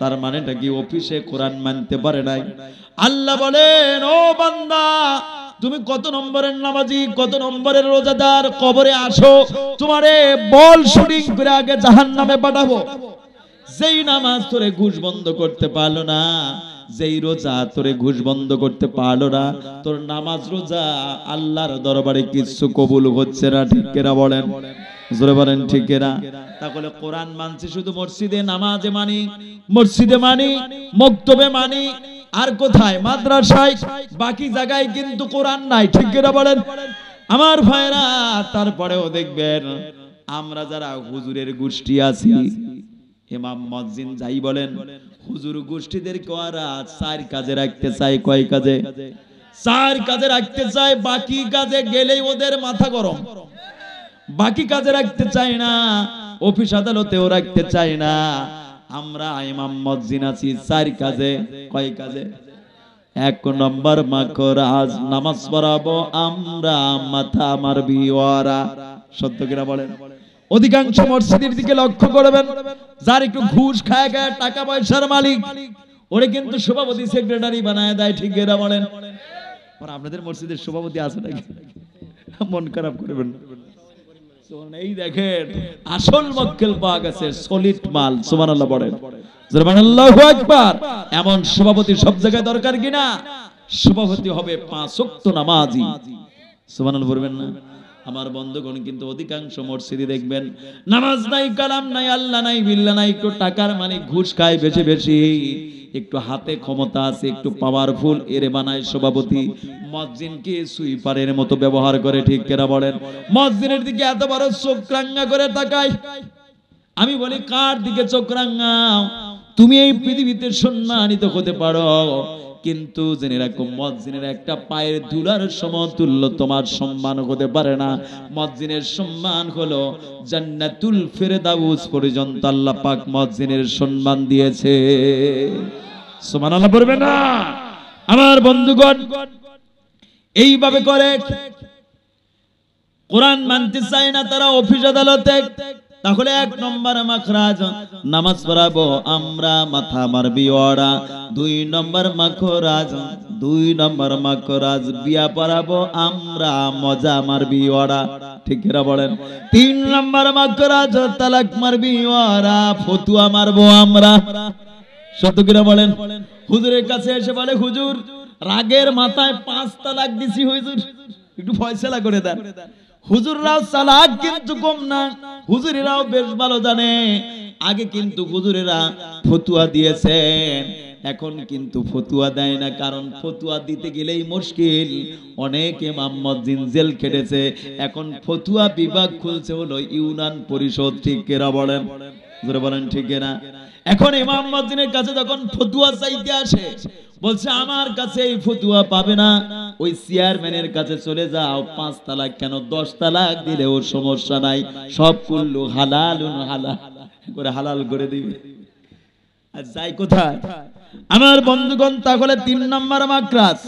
তার মানেটা কি অফিসে কোরআন মানতে পারে নাই। আল্লাহ বলেন, ও বান্দা তুমি কত নম্বরের নামাজি, কত নম্বরের রোজাদার, কবরে আসো, তোমারে বল শুটিং করে আগে জাহান্নামে পাঠাবো। যেই নামাজ তোরে ঘুষ বন্ধ করতে পারলো না, যেই রোজা তোরে ঘুষ বন্ধ করতে পারলো না, তোর নামাজ রোজা আল্লাহর দরবারে কিছু কবুল হচ্ছে না। ঠিক কিনা বলেন, জোরে বলেন ঠিক কিনা? তাহলে কোরআন মানছি শুধু মসজিদে নামাজে মানি, মসজিদে মানি, মক্তবে মানি, আর কোথায়? মাদ্রাসায়। বাকি জায়গায় কিন্তু কোরআন নাই। ঠিক কিনা বলেন আমার ভাইরা? তারপরেও দেখবেন আমরা যারা হুজুরের গোষ্ঠী আছি, ইমাম মুয়াজ্জিন যাই বলেন, হুজুর গোষ্ঠীদেরকে ওরা চার কাজে রাখতে চায়। কয় কাজে? চার কাজে রাখতে চায়। বাকি কাজে গেলেই ওদের মাথা গরম। বাকি কাজে রাখতে চায় না, অফিস আদালতেও রাখতে চায় না। আমরা ইমাম মুয়াজ্জিন আছি চার কাজে। কয় কাজে? এক নম্বর মাখরাজ, নামাজ পড়াবো আমরা, মাথা মারবি ওরা। সত্য কিনা বলেন? অধিকাংশ মসজিদের দিকে লক্ষ্য করবেন, যার একটু ঘুষ খায় খায় টাকা পয়সার মালিক, ওরে কিন্তু সভাপতি সেক্রেটারি বানায় দেয়। ঠিক কিনা বলেন? আপনাদের মসজিদের সভাপতি আছে নাকি? মন খারাপ করবেন। এই দেখেন আসল মক্কেল পাওয়া গেছে, সলিড মাল। সুবহানাল্লাহ বলেন, আল্লাহু আকবার। এমন সভাপতি সব জায়গায় দরকার কিনা? সভাপতি হবে 5 ওয়াক্ত নামাজি। সুবহানাল্লাহ বলবেন না? আমার বন্ধুগণ, কিন্তু অধিকাংশ মসজিদে দেখবেন নামাজ নাই, কালাম নাই, আল্লাহ নাই, বিল্লাহ নাই, একটু টাকার মালিক, ঘুষ খায় বেশি বেশি, একটু হাতে ক্ষমতা আছে, একটু পাওয়ারফুল, এরে বানায় সভাপতি। মুয়াজ্জিনকে সুইপারের মতো ব্যবহার করে। ঠিক কিনা বলেন? মুয়াজ্জিনের দিকে এত বড় চোখ রাঙা করে তাকায়। আমি বলি, কার দিকে চোখ রাঙাও? তুমি এই পৃথিবীতে সম্মানিত হতে পারো, কিন্তু জেনে রাখো মুয়াজ্জিনের একটা পায়ের ধুলার সমতুল্য তোমার সম্মান হতে পারে না। মুয়াজ্জিনের সম্মান হলো জান্নাতুল ফেরদাউস পর্যন্ত আল্লাহ পাক মুয়াজ্জিনের সম্মান দিয়েছে। সুবহানাল্লাহ বলবে না? আমার বন্ধুগণ, এইভাবে করে কোরআন মানতে চায় না তারা অফিস আদালতে। তাহলে এক নম্বর মাখরাজ, নামাজ পড়াবো আমরা, মাথা মারবি ওরা। 2 নম্বর মাখরাজ, 2 নম্বর মাখরাজ, বিয়া পড়াবো আমরা, মজা মারবি ওরা। ঠিক কিনা বলেন? 3 নম্বর মাখরাজ, তালাক মারবি ওরা, ফতুয়া মারবো আমরা। সত্য কিনা বলেন? হুজুরের কাছে এসে বলে, হুজুর রাগের মাথায় 5 তালাক দিছি, হুজুর একটু ফয়সালা করে দেন। হুজুররাও চালাক কিন্তু কম না, হুজুরেরাও বেশ ভালো জানে। আগে কিন্তু হুজুরেরা ফতুয়া দিয়েছেন, এখন কিন্তু ফতুয়া দেয় না, কারণ ফতুয়া দিতে গেলেই মুশকিল। অনেক ইমাম মুয়াজ্জিন জেল খেটেছে, এখন ফতুয়া বিভাগ খুলছে হলো ইউনিয়ন পরিষদ। ঠিক কিনা বলেন? জোরে বলেন ঠিক কিনা? এখন ইমাম মুয়াজ্জিনের কাছে যখন ফতুয়া চাইতে আসে, বলছে আমার কাছে এই ফতুয়া পাবে না, ওই চেয়ারম্যানের কাছে চলে যাও। 5 তালাক কেন 10 তালাক দিলেও সমস্যা নাই, সব কুল্লু হালালুন হালাল করে হালাল করে দিবে। আর যাই কোথায় আমার বন্ধুগণ? তাহলে 3 নম্বর মাকরাজ,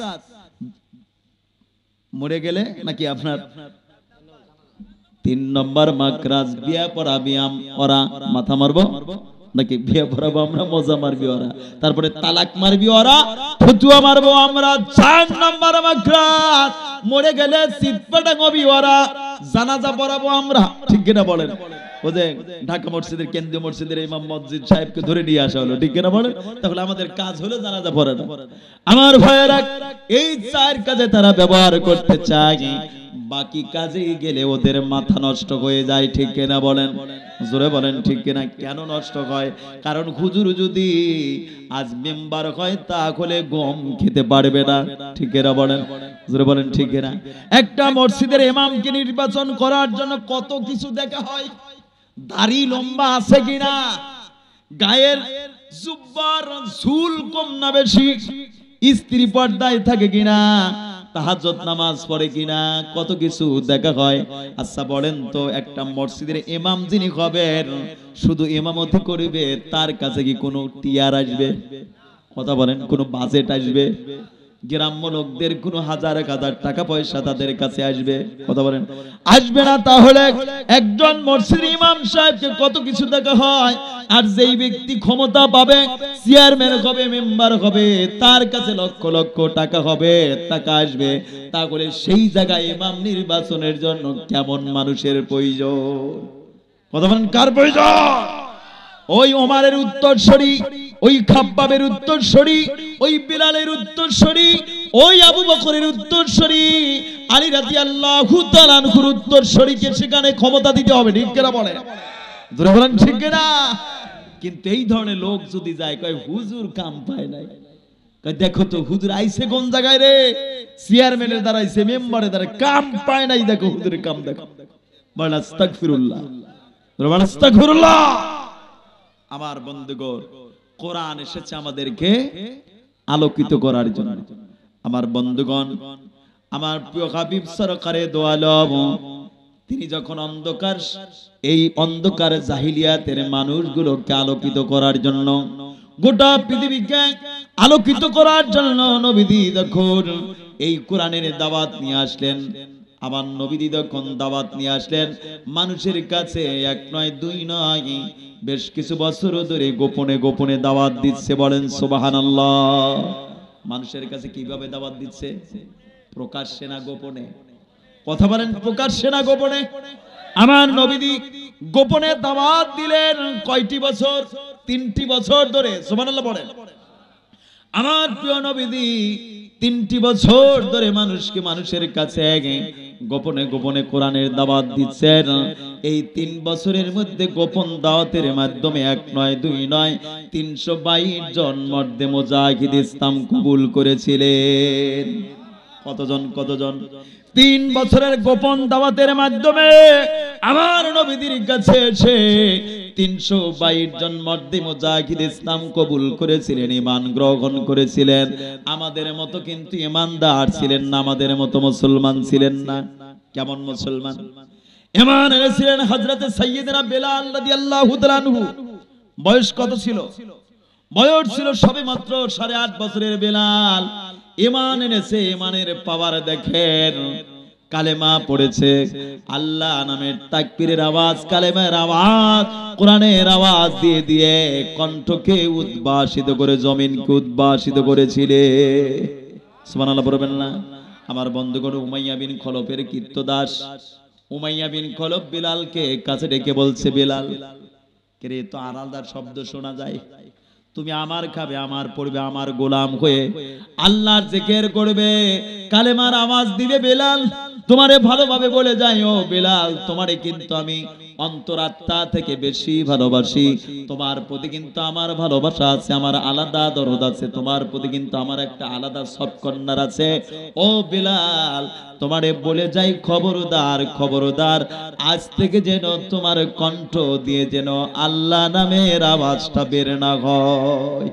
মরে গেলে নাকি আপনার 3 নম্বর মাকরাজ, বিয়া পড়াবি ওরা, মাথা মারবো নাকি বিয়ে পড়াবো আমরা, মজা মারবি ওরা, তারপরে তালাক মারবি ওরা, ফতুয়া মারবো আমরা। 4 নম্বর মাকরাজ, মরে গেলে সিটপাটাঙ্গবি ওরা, জানাজা পড়াবো আমরা। ঠিক কিনা বলেন? ওদের ঢাকা মসজিদের, কেন্দ্রীয় মসজিদের ইমাম মুয়াজ্জিন সাহেবকে ধরে নিয়ে আসা হলো। ঠিক কিনা বলেন? তাহলে আমাদের কাজ হলো জানাজা পড়ানো। আমার ভাইয়েরা, এই 4 কাজে তারা ব্যবহার করতে চায়, বাকি কাজে গেলে ওদের মাথা নষ্ট হয়ে যায়। ঠিক কিনা বলেন? জোরে বলেন ঠিক কিনা? কেন নষ্ট হয়? কারণ হুজুর যদি আজ মেম্বার হয় তাহলে গম খেতে পারবে না। ঠিক কিনা বলেন? জোরে বলেন ঠিক কিনা? একটা মসজিদের ইমামকে নির্বাচন করার জন্য কত কিছু দেখা হয়। দাড়ি লম্বা আছে কিনা, গায়ের জুব্বার ঝুল কম না বেশি, স্ত্রী পর্দায় থাকে কিনা, তাহাজ্জুদ নামাজ পড়ে কিনা, কত কিছু দেখা হয়। আচ্ছা বলেন তো, একটা মসজিদের ইমাম যিনি হবেন, শুধু ইমামতি করবে, তার কাছে কি কোনো টিআর আসবে? কথা বলেন, কোনো বাজেট আসবে? গ্রাম্য লোকদের কোনো হাজার হাজার টাকা পয়সা তাদের কাছে আসবে? কথা বলেন, আসবে না। তাহলে একজন মসজিদের ইমাম সাহেবকে কত কিছু দেখা হয়, আর যেই ব্যক্তি ক্ষমতা পাবে, চেয়ারম্যান হবে, মেম্বার হবে, তার কাছে লক্ষ লক্ষ টাকা হবে, টাকা আসবে। তাহলে সেই জায়গায় ইমাম নির্বাচনের জন্য কেমন মানুষের প্রয়োজন? কথা বলেন, কার প্রয়োজন? ওই ওমরের উত্তরসূরি, ওই খাব্বাবের উত্তরসূরি, ওই বিলালের উত্তরসূরি, ওই আবু বকরের উত্তরসূরি, আলী রাদিয়াল্লাহু তাআলা আনহুর উত্তরসূরিকে সেখানে ক্ষমতা দিতে হবে। ঠিক কিনা বলে? ধরে বলেন ঠিক কিনা? কিন্তু এই ধরনের লোক যদি যায়, কয় হুজুর কাম পায় নাই। কয় দেখো তো হুজুর আইছে কোন জায়গায় রে, চেয়ারম্যানের দ্বারা আইছে, মেম্বারের দ্বারা, কাম পায় নাই। দেখো হুজুরের কাম দেখো। বলেন আস্তাগফিরুল্লাহ, বলেন আস্তাগফিরুল্লাহ। আমার বন্ধুগণ, কোরআন এসেছে আমাদেরকে আলোকিত করার জন্য। আমার বন্ধুগণ, আমার প্রিয় হাবিব সরকারে দো আলম, তিনি যখন এই অন্ধকার জাহিলিয়াতের মানুষগুলোকে আলোকিত করার জন্য, গোটা পৃথিবীকে আলোকিত করার জন্য নবীজি যখন এই কোরআনের দাওয়াত নিয়ে আসলেন, আমার নবীজি যখন দাওয়াত নিয়ে আসলেন মানুষের কাছে, এক নয় দুই নয়, বেশ কিছু বছর ধরে গোপনে গোপনে দাওয়াত দিচ্ছে। বলেন সুবহানাল্লাহ। মানুষের কাছে কিভাবে দাওয়াত দিচ্ছে? প্রকাশ্যে না গোপনে? কথা বলেন, প্রকাশ্যে না গোপনে? আমার নবীজি গোপনে দাওয়াত দিলেন কয়টি বছর? 3টি বছর ধরে। সুবহানাল্লাহ বলেন। আমার প্রিয় নবীজি 3টি বছর ধরে মানুষের কাছে গোপনে গোপনে কোরআনের দাওয়াত দিচ্ছেন। এই 3 বছরের মধ্যে গোপন দাওয়াতের মাধ্যমে এক নয় দুই নয় 322 জন মর্দে মুজাহিদ ইসলাম কবুল করেছিলেন। কতজন? 3 বছরের গোপন দাওয়াতের মাধ্যমে আমার নবীদের কাছে এসে 322 জন মর্দে মুজাহিদ ইসলাম কবুল করেছিলেন, ঈমান গ্রহণ করেছিলেন। আমাদের মতো কিন্তু ঈমানদার ছিলেন না, আমাদের মতো মুসলমান ছিলেন না। কেমন মুসলমান? ঈমান এনেছিলেন হযরতে সাইয়্যিদনা বেলাল রাদিয়াল্লাহু তাআলা আনহু। বয়স কত ছিল? বয়স ছিল সবেমাত্র 8.5 বছরের বেলাল। ঈমান এনেছে, ঈমানের পাওয়ার দেখেন। কালেমা পড়েছে, আল্লাহ নামের তাকবীরের আওয়াজ, কালেমার আওয়াজ, কোরআনের আওয়াজ দিয়ে দিয়ে কণ্ঠকে উদ্ভাসিত করে, জমিনকে উদ্ভাসিত করেছিলে। সুবহানাল্লাহ বলবেন না? আমার বন্ধুগণ, উমাইয়া বিন খলফের কীর্তদাস উমাইয়া বিন খলফ বিলালকে কাছে ডেকে বলছে, বেলাল কে তো আলাদা শব্দ শোনা যায়, তুমি আমার খাবে, আমার পড়বে, আমার গোলাম হয়ে আল্লাহর জিকির করবে, কালেমার আওয়াজ দিবে। বেলাল তোমারে ভালোভাবে বলে যাই, ও বেলাল তোমারে কিন্তু আমি অন্তরাত্মা থেকে বেশি ভালোবাসি, তোমার প্রতি কিন্তু আমার ভালোবাসা আছে, আমার আলাদা দরদ আছে, তোমার প্রতি কিন্তু আমার একটা আলাদা সব কর্নার আছে। ও বেলাল তোমারে বলে যাই, খবরদার খবরদার, আজ থেকে যেন তোমার কণ্ঠ দিয়ে যেন আল্লাহ নামের আওয়াজটা বের না হয়।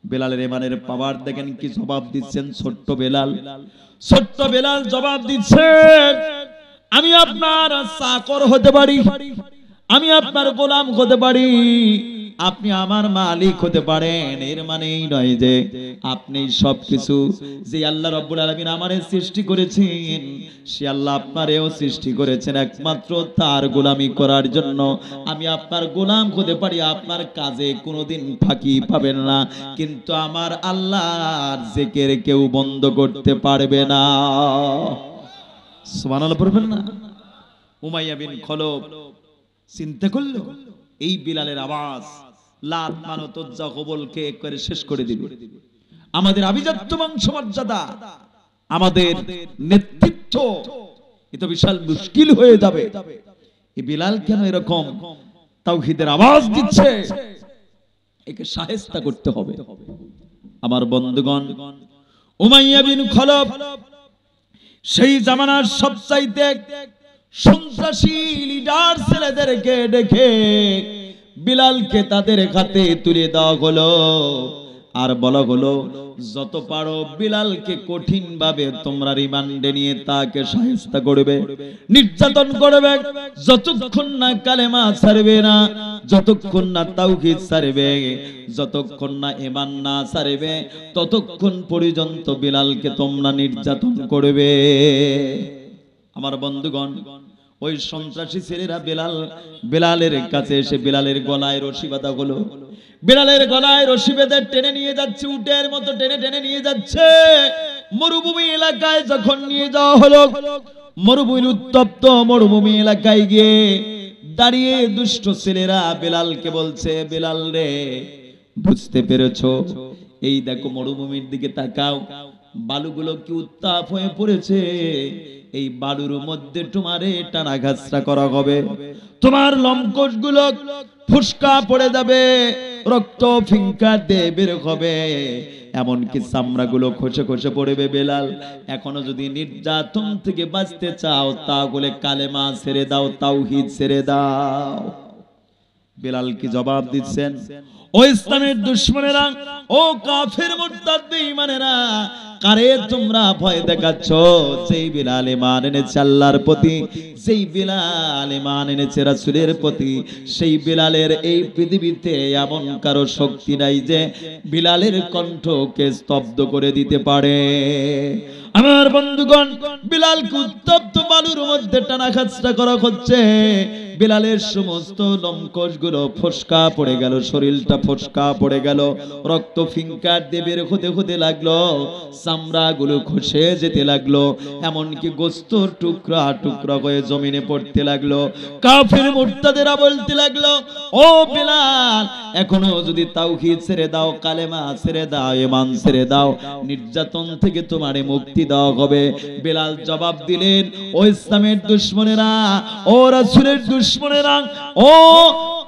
বেলালের ঈমানের পাওয়ার দেখেন, কি জবাব দিচ্ছেন ছোট্ট বেলাল। ছোট্ট বেলাল জবাব দিচ্ছেন, আমি আপনার চাকর হতে পারি, আমি আপনার গোলাম হতে পারি, আপনি আমার মালিক হতে পারেন, এর মানে এই নয় যে আপনি সবকিছু, যে আল্লাহ রাব্বুল আলামিন আমারে সৃষ্টি করেছেন সে আল্লাহ আপনারেও সৃষ্টি করেছেন একমাত্র তার গোলামি করার জন্য। আমি আপনার গোলাম হতে পারি, আপনার কাজে কোনোদিন ফাঁকি পাবেন না, কিন্তু আমার আল্লাহর জিকির কেউ বন্ধ করতে পারবে না। সুবহানাল্লাহ পড়বেন না? উমাইয়া বিন খলফ চিন্তা করলো, এই বিলালের আওয়াজ লাত মানত উজ্জা হবলকে একবারে শেষ করে দিবে। আমাদের আভিজাত্য বংশমর্যাদা, আমাদের নেতৃত্ব, এটা বিশাল মুশকিল হয়ে যাবে। এই বিলাল কেন এরকম তাওহীদের আওয়াজ দিচ্ছে? একে শায়েস্তা করতে হবে। আমার বন্ধুগণ, উমাইয়া বিন খলফ সেই জামানার সবচাইতে সন্ত্রাসী লিডার ছেলেদেরকে ডেকে বিলালকে তাদের হাতে তুলে দেওয়া হলো, আর বলা হলো যত পারো বিলালকে কঠিন ভাবে তোমরা রিমান্ডে নিয়ে তাকে শায়েস্তা করবে, নির্যাতন করবে, যতক্ষণ না কালেমা ছাড়বে না, যতক্ষণ না তাওহীদ ছাড়বে, যতক্ষণ না ঈমান না ছাড়বে, ততক্ষণ পর্যন্ত বিলালকে তোমরা নির্যাতন করবে। আমার বন্ধুগণ, ওই সন্ত্রাসী ছেলেরা বিলালের কাছে এসে বিলালের গলায় রশি বাঁধা হলো। বিলালের গলায় রশি বেঁধে টেনে নিয়ে যাচ্ছে, উটের মতো টেনে টেনে নিয়ে যাচ্ছে। মরুভূমি এলাকায় যখন নিয়ে যাওয়া হলো, মরুভূমির উত্তপ্ত মরুভূমি এলাকায় গিয়ে দাঁড়িয়ে দুষ্ট ছেলেরা বিলালকে বলছে, বিলাল রে, বুঝতে পেরেছো? এই দেখো মরুভূমির দিকে তাকাও, বালুগুলো কি উত্তাপ হয়ে পড়েছে। এই বালুর মধ্যে তোমারে টানা ঘাসরা করা হবে, তোমার লোমকূশ গুলো ফুসকা পড়ে যাবে, রক্ত ফিঙ্কা দিয়ে বের হবে, এমনকি চামড়া গুলো খসে খসে পড়বে। বেলাল, এখনো যদি নির্যাতন থেকে বাঁচতে চাও তাহলে কালেমা ছেড়ে দাও, তাওহীদ ছেড়ে দাও। বেলাল কি জবাব দিচ্ছেন? ও ইসলামের দুশমনেরা, ও কাফের মুরতাদ বেঈমানেরা, কারে তোমরা ভয় দেখাচ্ছ? যেই বিলাল ঈমান এনেছে আল্লাহর প্রতি, যেই বিলাল ঈমান এনেছে রাসূলের প্রতি, সেই বিলালের এই পৃথিবীতে এমন কারো শক্তি নাই যে বিলালের কণ্ঠকে স্তব্ধ করে দিতে পারে। আমার বন্ধুগণ, বিলালকে উত্তপ্ত বালুর মধ্যে টানা খাচড়া করা হচ্ছে। বিলালের সমস্ত লোমকূশ গুলো ফসকা পড়ে গেল, শরীরটা ফসকা পড়ে গেল, রক্ত ফিঙ্কার দিয়ে বের হতে হতে লাগলো, চামড়া গুলো খসে যেতে লাগলো, এমনকি গোস্ত টুকরা টুকরা হয়ে জমিনে পড়তে লাগলো। কাফের মুরতাদেরা বলতে লাগলো, ও বিলাল, এখনো যদি তাওহীদ ছেড়ে দাও, কালেমা ছেড়ে দাও, ঈমান ছেড়ে দাও, নির্যাতন থেকে তোমারে মুক্তি দেওয়া হবে। বিলাল জবাব দিলেন, ও ইসলামের দুশমনেরা, ও রাসূলের দুশমনেরা, ও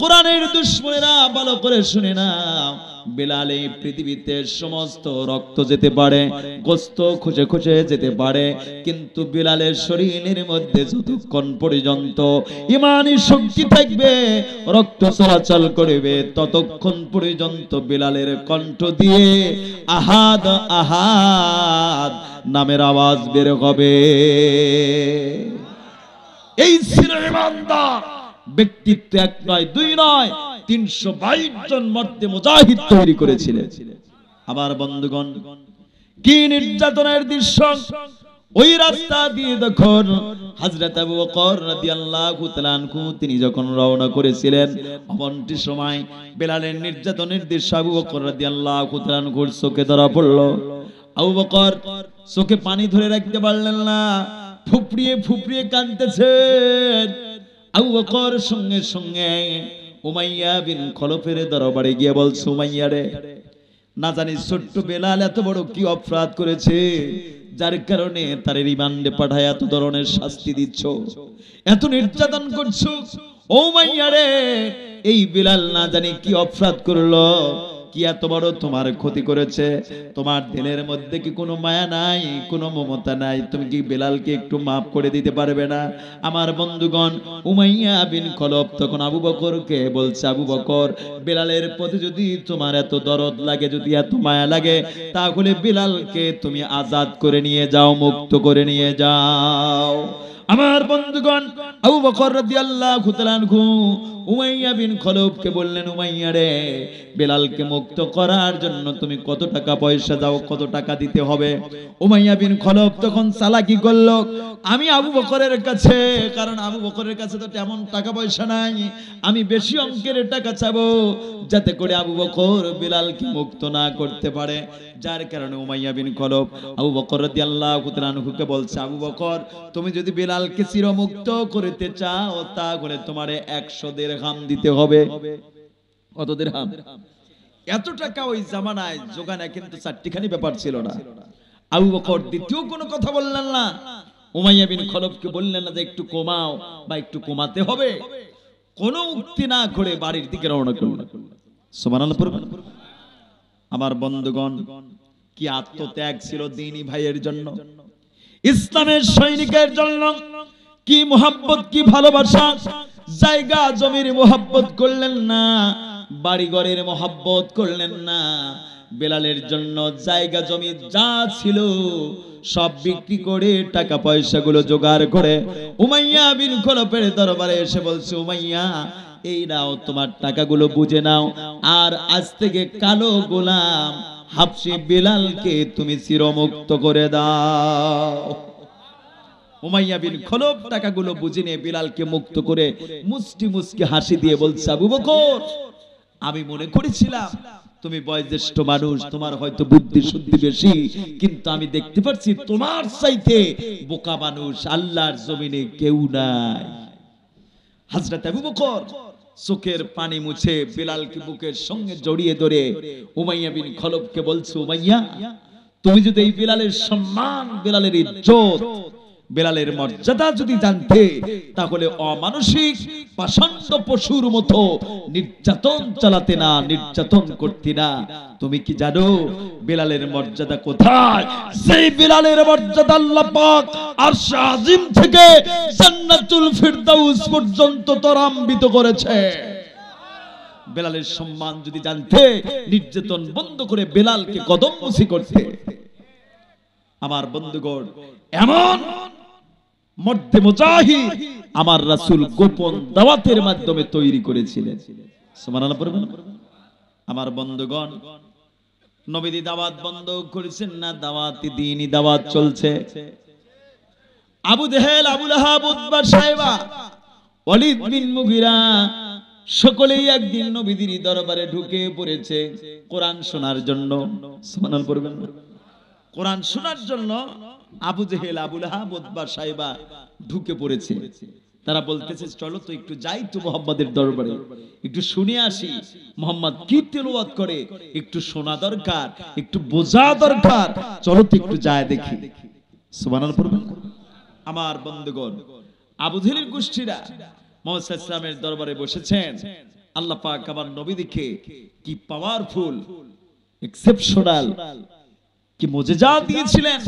কোরআনের দুশমনেরা, ভালো করে শুনে নাও, বিলাল এই পৃথিবীতে সমস্ত রক্ত যেতে পারে, গোস্ত খসে খসে যেতে পারে, কিন্তু বিলালের শরীরের মধ্যে যতক্ষণ পর্যন্ত ঈমানি শক্তি থাকবে, রক্ত চলাচল করবে, ততক্ষণ পর্যন্ত বিলালের কণ্ঠ দিয়ে আহাদ আহাদ নামের আওয়াজ বের হবে। এই ছিল ঈমানদার ব্যক্তিত্ব। এক নয়, দুই নয়, ৩২২ জন মর্দে মুজাহিদ তৈরি করেছিলেন। আমার বন্ধুগণ, কি নির্যাতনের দৃশ্য! ওই রাস্তা দিয়ে যখন হযরত আবু বকর রাদিয়াল্লাহু তাআলা আনহু তিনি যখন রওনা করেছিলেন, অমনটি সময় বেলালের নির্যাতনের দৃশ্য আবু বকর রাদিয়াল্লাহু তাআলা আনহুর চোখে ধরা পড়ল। আবু বকর চোখে পানি ধরে রাখতে পারলেন না, ফুপড়িয়ে ফুপড়িয়ে কাঁদতেছেন। আবু বকর সঙ্গে সঙ্গে উমাইয়া বিন খলফের দরবারে গিয়ে বলছে, উমাইয়া রে, না জানি ছোট্ট বেলাল এত বড় কি অপরাধ করেছে, যার কারণে তার রিমান্ডে পাঠায় এত ধরনের শাস্তি দিচ্ছ, এত নির্যাতন করছো। ও উমাইয়া রে, এই বেলাল না জানি কি অপরাধ করলো, কি এত বড় তোমার ক্ষতি করেছে, তোমার দিলের মধ্যে কি কোনো মায়া নাই, কোনো মমতা নাই? তুমি কি বেলালকে একটু মাফ করে দিতে পারবে না? আমার বন্ধুগণ, উমাইয়া বিন খলফ তখন আবু বকরকে বলছে, আবু বকর, বেলালের প্রতি যদি তোমার এত দরদ লাগে, যদি এত মায়া লাগে, তাহলে বেলালকে তুমি আজাদ করে নিয়ে যাও, মুক্ত করে নিয়ে যাও। আমার বন্ধুগণ, আবু বকর রাদিয়াল্লাহু তাআলা আনহু উমাইয়া বিন খলফকে বললেন, উমাইয়া রে, বেলালকে মুক্ত করার জন্য তুমি কত টাকা পয়সা দাও, কত টাকা দিতে হবে? উমাইয়া বিন খলফ তখন চালাকি করলো, আমি আবু বকরের কাছে, কারণ আবু বকরের কাছে তো তেমন টাকা পয়সা নাই, আমি বেশি অঙ্কের টাকা চাবো, যাতে করে আবু বকর বেলালকে মুক্ত না করতে পারে। যার কারণে উমাইয়া বিন খলফ আবু বকর রাদিয়াল্লাহু তাআলা আনহুকে বলছে, আবু বকর, তুমি যদি বেলালকে চিরমুক্ত করতে চাও, তাহলে তোমারে 100 দিরহাম দিতে হবে। কত দিরহাম? এত টাকা ওই জামানায় জোগানা কিন্তু চারটিখানি ব্যাপার ছিল না। আবু বকর দ্বিতীয় কোনো কথা বললেন না, উমাইয়া বিন খলফকে বললেন না যে একটু কমাও বা একটু কমাতে হবে, কোনো উক্তি না করে বাড়ির দিকে রওনা করলেন। সুবহানাল্লাহ পড়বেন। আমার বন্ধুগণ, কি আত্মত্যাগ ছিল দ্বীনি ভাইয়ের জন্য, ইসলামের সৈনিকের জন্য, কি মুহাব্বত, কি ভালোবাসা! জায়গা জমির মুহাব্বত করলেন না, বাড়ি ঘরের মুহাব্বত করলেন না, বেলালের জন্য জায়গা জমি যা ছিল সব বিক্রি করে টাকা পয়সা গুলো জোগাড় করে উমাইয়া বিন খলফের দরবারে এসে বলছে, উমাইয়া, এই নাও তোমার টাকাগুলো বুঝে নাও, আর আজ থেকে কালো গোলাম হাবশী বিলালকে তুমি চিরমুক্ত করে দাও। উমাইয়া বিন খলব টাকাগুলো বুঝে নিয়ে বিলালকে মুক্ত করে মুস্কি মুস্কি হাসি দিয়ে বলছে, আবু বকর, আমি মনে করেছিলাম তুমি বয়োজ্যেষ্ঠ মানুষ, তোমার হয়তো বুদ্ধি শুদ্ধি বেশি, কিন্তু আমি দেখতে পাচ্ছি তোমার চাইতে বোকা মানুষ আল্লাহর জমিনে কেউ নাই। হযরত আবু বকর চোখের পানি মুছে বিলালকে বুকের সঙ্গে জড়িয়ে ধরে উমাইয়া বিন খলবকে বলছে, উমাইয়া, তুমি যদি এই বিলালের সম্মান, বিলালের ইজ্জত, বিলালের মর্যাদা যদি জানতে, তাহলে অমানসিক পাষণ্ড পশুর মতো নির্যাতন চালাতে না, নির্যাতন করতে না। তুমি কি জানো বিলালের মর্যাদা কোথায়? সেই বিলালের মর্যাদা আল্লাহ পাক আরশ আজিম থেকে জান্নাতুল ফিরদাউস পর্যন্ত ত্বরান্বিত করেছে। বিলালের সম্মান যদি জানতে, নির্যাতন বন্ধ করে বিলালকে কদমবুসি করতে। আমার বন্ধুগণ, এমন মর্দে মুজাহিদ আমার রাসূল গোপন দাওয়াতের মাধ্যমে তৈরি করেছিলেন। সুবহানাল্লাহ পড়বেন। আমার বন্ধুগণ, নবীজি দাওয়াত বন্ধ করেছেন না, দাওয়াতি দ্বীনি দাওয়াত চলছে। আবু জেহেল, আবু লাহাব, উতবা, শায়বা, ওয়ালিদ বিন মুগিরা সকলেই একদিন নবীজির দরবারে ঢুকে পড়েছে কোরআন শোনার জন্য। সুবহানাল্লাহ পড়বেন। কোরআন শোনার জন্য আবু জেহেল, আবু লাহাব, উতবা, শায়বা ঢুকে পড়েছে। তারা বলতেছে, চলো তো একটু যাই তো মুহাম্মাদের দরবারে, একটু শুনে আসি মুহাম্মদ কি তেলাওয়াত করে, একটু শোনা দরকার, একটু বোঝা দরকার, চলো তো একটু যায় দেখি। সুবহানাল্লাহ পড়বেন। আমার বন্ধুগণ, আবু জেহেলের গোষ্ঠীরা মুহাম্মদ সাল্লাল্লাহু আলাইহি ওয়াসাল্লামের দরবারে বসেছেন। আল্লাহ পাক আমার নবীকে কি পাওয়ারফুল, এক্সেপশনাল, কি মুজিজা দিয়েছিলেন।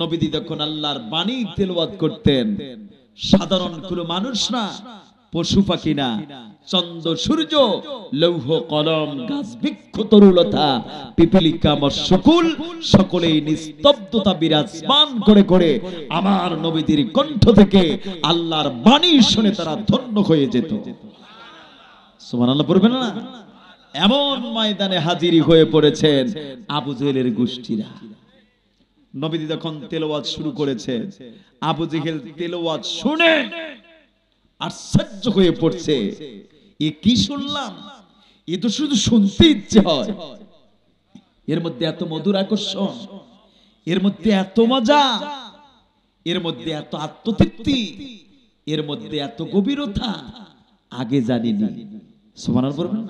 নবীজি যখন আল্লাহর বাণী তেলাওয়াত করতেন, সাধারণ কোনো মানুষ না, পশু পাখি না, চন্দ্র সূর্য, লৌহ কলম, গাছ বৃক্ষ, তরুলতা, পিপীলিকা, মৎস্যকুল সকলেই নিস্তব্ধতা বিরাজমান করে করে আমার নবীজির কণ্ঠ থেকে আল্লাহর বাণী শুনে তারা ধন্য হয়ে যেত। সুবহানাল্লাহ পড়বেন না? এমন ময়দানে হাজিরি হয়ে পড়েছেন আবু জেহেলের গোষ্ঠীরা। নবীজি যখন তেলাওয়াত শুরু করেছে, আবু জেহেল তেলাওয়াত শুনে আশ্চর্য হয়ে পড়ছে। এ কি শুনলাম? এ তো শুধু শুনতে ইচ্ছে হয়। এর মধ্যে এত মধুর আকর্ষণ, এর মধ্যে এত মজা, এর মধ্যে এত আত্মতৃপ্তি, এর মধ্যে এত গভীরতা, আগে জানিনি। সুবহানাল্লাহ পড়বেন।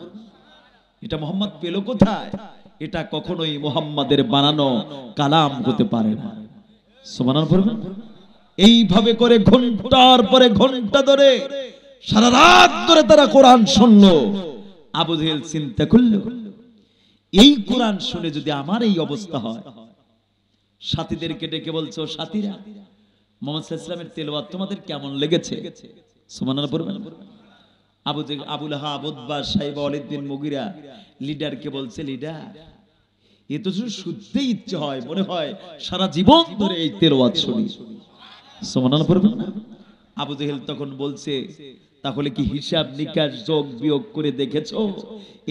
এটা মুহাম্মদ পেল কোথায়? এটা কখনোই মুহাম্মাদের বানানো কালাম হতে পারে না। সুবহানাল্লাহ পড়বেন। এইভাবে করে ঘন্টার পরে ঘন্টা ধরে সারা রাত ধরে তারা কোরআন শুনলো। আবু জেহেল চিন্তা করলো, এই কোরআন শুনে যদি আমার এই অবস্থা হয়। সাথীদেরকে ডেকে বলছো, সাথীরা, মুহাম্মদ সাল্লাল্লাহু আলাইহি ওয়াসাল্লামের তেলাওয়াত তোমাদের কেমন লেগেছে? সুবহানাল্লাহ পড়বেন। আবু লাহাব, উতবা, শায়বা, ওয়ালিদ বিন মুগিরা লিডারকে বলছে, লিডার, এ তো শুনতে ইচ্ছে হয়, মনে হয় সারা জীবন ধরে এই তেলাওয়াত শুনি। সুবহানাল্লাহ পড়বেন। আবু জেহেল তখন বলছে, তাহলে কি হিসাব নিকাশ যোগ বিয়োগ করে দেখেছো?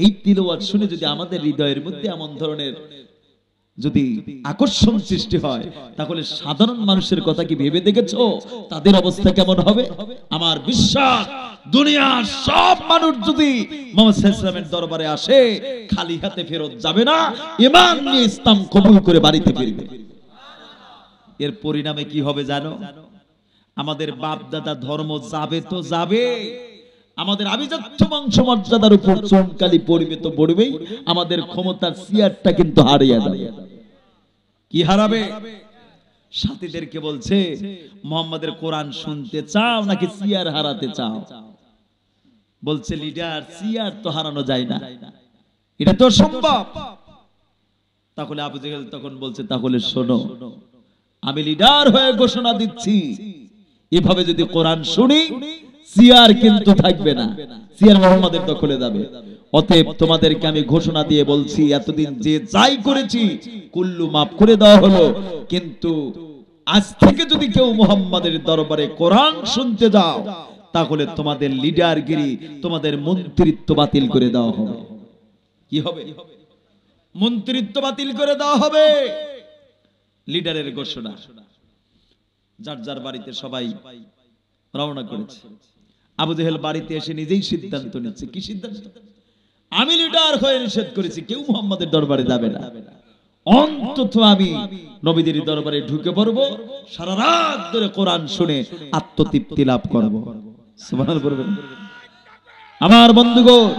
এই তেলাওয়াত শুনে যদি আমাদের হৃদয়ের মধ্যে এমন ধরনের যদি আকর্ষণ সৃষ্টি হয়, তাহলে সাধারণ মানুষের কথা কি ভেবে দেখেছো তাদের অবস্থা কেমন হবে? আমার বিশ্বাস, দুনিয়ার সব মানুষ যদি মুহাম্মদ সাল্লাল্লাহু আলাইহি ওয়াসাল্লামের দরবারে আসে, খালি হাতে ফেরত যাবে না, ঈমান নিয়ে ইসলাম কবুল করে বাড়িতে ফিরবে। এর পরিণামে কি হবে জানো? আমাদের বাপ দাদা ধর্ম যাবে তো যাবে, আমাদের আভিজাত্য বংশ মর্যাদার উপর চমকালি পড়বে তো পড়বেই, আমাদের ক্ষমতার চেয়ারটা কিন্তু হারিয়ে যাবে। কি হারাবে? সাথীদেরকে বলছে, মুহাম্মাদের কোরআন শুনতে চাও নাকি চেয়ার হারাতে চাও? বলছে, লিডার, চেয়ার তো হারানো যায় না, এটা তো সম্ভব। তাহলে আবু জেহেল তখন বলছে, তাহলে শোনো, আমি লিডার হয়ে ঘোষণা দিচ্ছি, এভাবে যদি কোরআন শুনি, চেয়ার কিন্তু থাকবে না, চেয়ার মুহাম্মাদের দখলে যাবে। অতএব তোমাদেরকে আমি ঘোষণা দিয়ে বলছি, এতদিন যে যাই করেছি কুল্লু মাফ করে দেওয়া হলো, কিন্তু আজ থেকে যদি কেউ মুহাম্মাদের দরবারে কোরআন শুনতে যাও, তাহলে তোমাদের লিডারগিরি, তোমাদের মন্ত্রিত্ব বাতিল করে দেওয়া হবে। কি হবে? মন্ত্রিত্ব বাতিল করে দেওয়া হবে। লিডারের ঘোষণা। যার যার বাড়িতে সবাই রওনা করেছে। আবু জেহেল বাড়িতে এসে নিজেই সিদ্ধান্ত নিচ্ছে। কি সিদ্ধান্ত? আমি লিডার হয়ে নিষেধ করেছি কেউ মুহাম্মাদের দরবারে যাবে না, অন্তত আমি নবীদের দরবারে ঢুকে পড়বো, সারা রাত ধরে কোরআন শুনে আত্মতৃপ্তি লাভ করব। সুবহানাল্লাহ বলবেন। আমার বন্ধুগণ,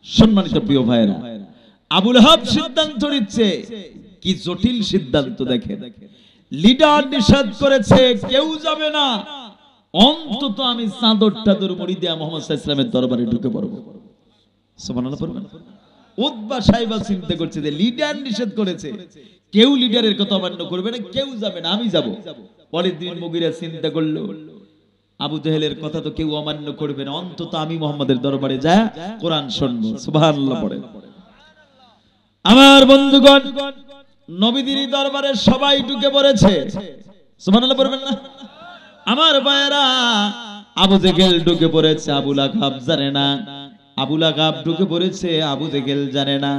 সম্মানিত প্রিয় ভাইরা, আবু লাহাব সিদ্ধান্ত নিচ্ছে। কি জটিল সিদ্ধান্ত দেখেন। লিডার নিষেধ করেছে কেউ যাবে না, অন্তত আমি চাদর টাদর মুড়ি দিয়ে মুহাম্মদ সাল্লাল্লাহু আলাইহি ওয়াসাল্লামের দরবারে ঢুকে পড়বো। সুবহানাল্লাহ পড়বেন। উতবা সাহেবা চিন্তা করছে যে লিডার নিষেধ করেছে, কেউ লিডারের কথা অমান্য করবে না, কেউ যাবে না, আমি যাব। ওয়ালিদ বিন মুগিরা চিন্তা করলো, আবু জেহেলের কথা তো কেউ অমান্য করবে না, অন্তত আমি মুহাম্মাদের দরবারে যায় কোরআন শুনবো। সুবহানাল্লাহ পড়ে। আমার বন্ধুগণ, নবীদের দরবারে সবাই ঢুকে পড়েছে। সুবহানাল্লাহ পড়বেন না? আমার ভাইরা, আবু জেহেল ঢুকে পড়েছে, আবু লাহাব জানে না। আবু লাহাব ঢুকে পড়েছে, আবু জেহেল জানে না।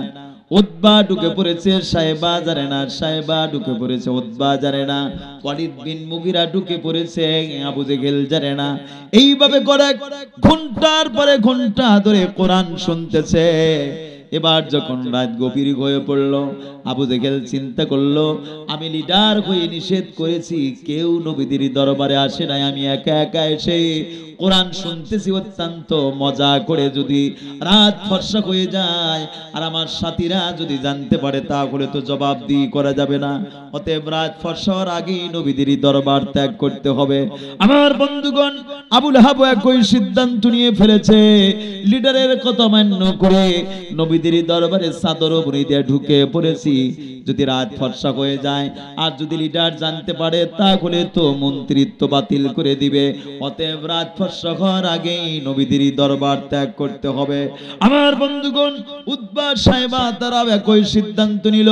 উতবা ঢুকে পড়েছে, সাহেবা জানে না। সাহেবা ঢুকে পড়েছে, উতবা জানে না। ওয়ালিদ বিন মুগিরা ঢুকে পড়েছে, আবু জেহেল জানে না। এইভাবে করে ঘন্টার পরে ঘন্টা ধরে কোরআন শুনতেছে। এবার যখন রাত গভীর হয়ে পড়লো, আবু জেহেল চিন্তা করলো, আমি লিডার হয়ে নিষেধ করেছি, কেউ নবীদের দরবারে আসে নাই, আমি একা একা এসে কোরআন শুনতেছি অত্যন্ত মজা করে। যদি রাত ফর্সা হয়ে যায় আর আমার সাথীরা যদি জানতে পারে তাহলে তো জবাবদিহি করা যাবে না। অতএব রাত ফর্সার আগেই নবীদের দরবার ত্যাগ করতে হবে। আমার বন্ধুগণ, আবু লাহাব একই সিদ্ধান্ত নিয়ে ফেলেছে। লিডারের কথা মান্য করে নবীদের দরবারে চাদর মুড়ি দিয়ে ঢুকে পড়েছি। যদি রাত ফর্সা হয়ে যায় আর যদি লিডার জানতে পারে তাহলে তো মন্ত্রিত্ব বাতিল করে দিবে। অতএব রাত ফর্সা হওয়ার আগেই নবীদের দরবার ত্যাগ করতে হবে। আমার বন্ধুগণ, উতবা সাহেবা তারা একই সিদ্ধান্ত নিল।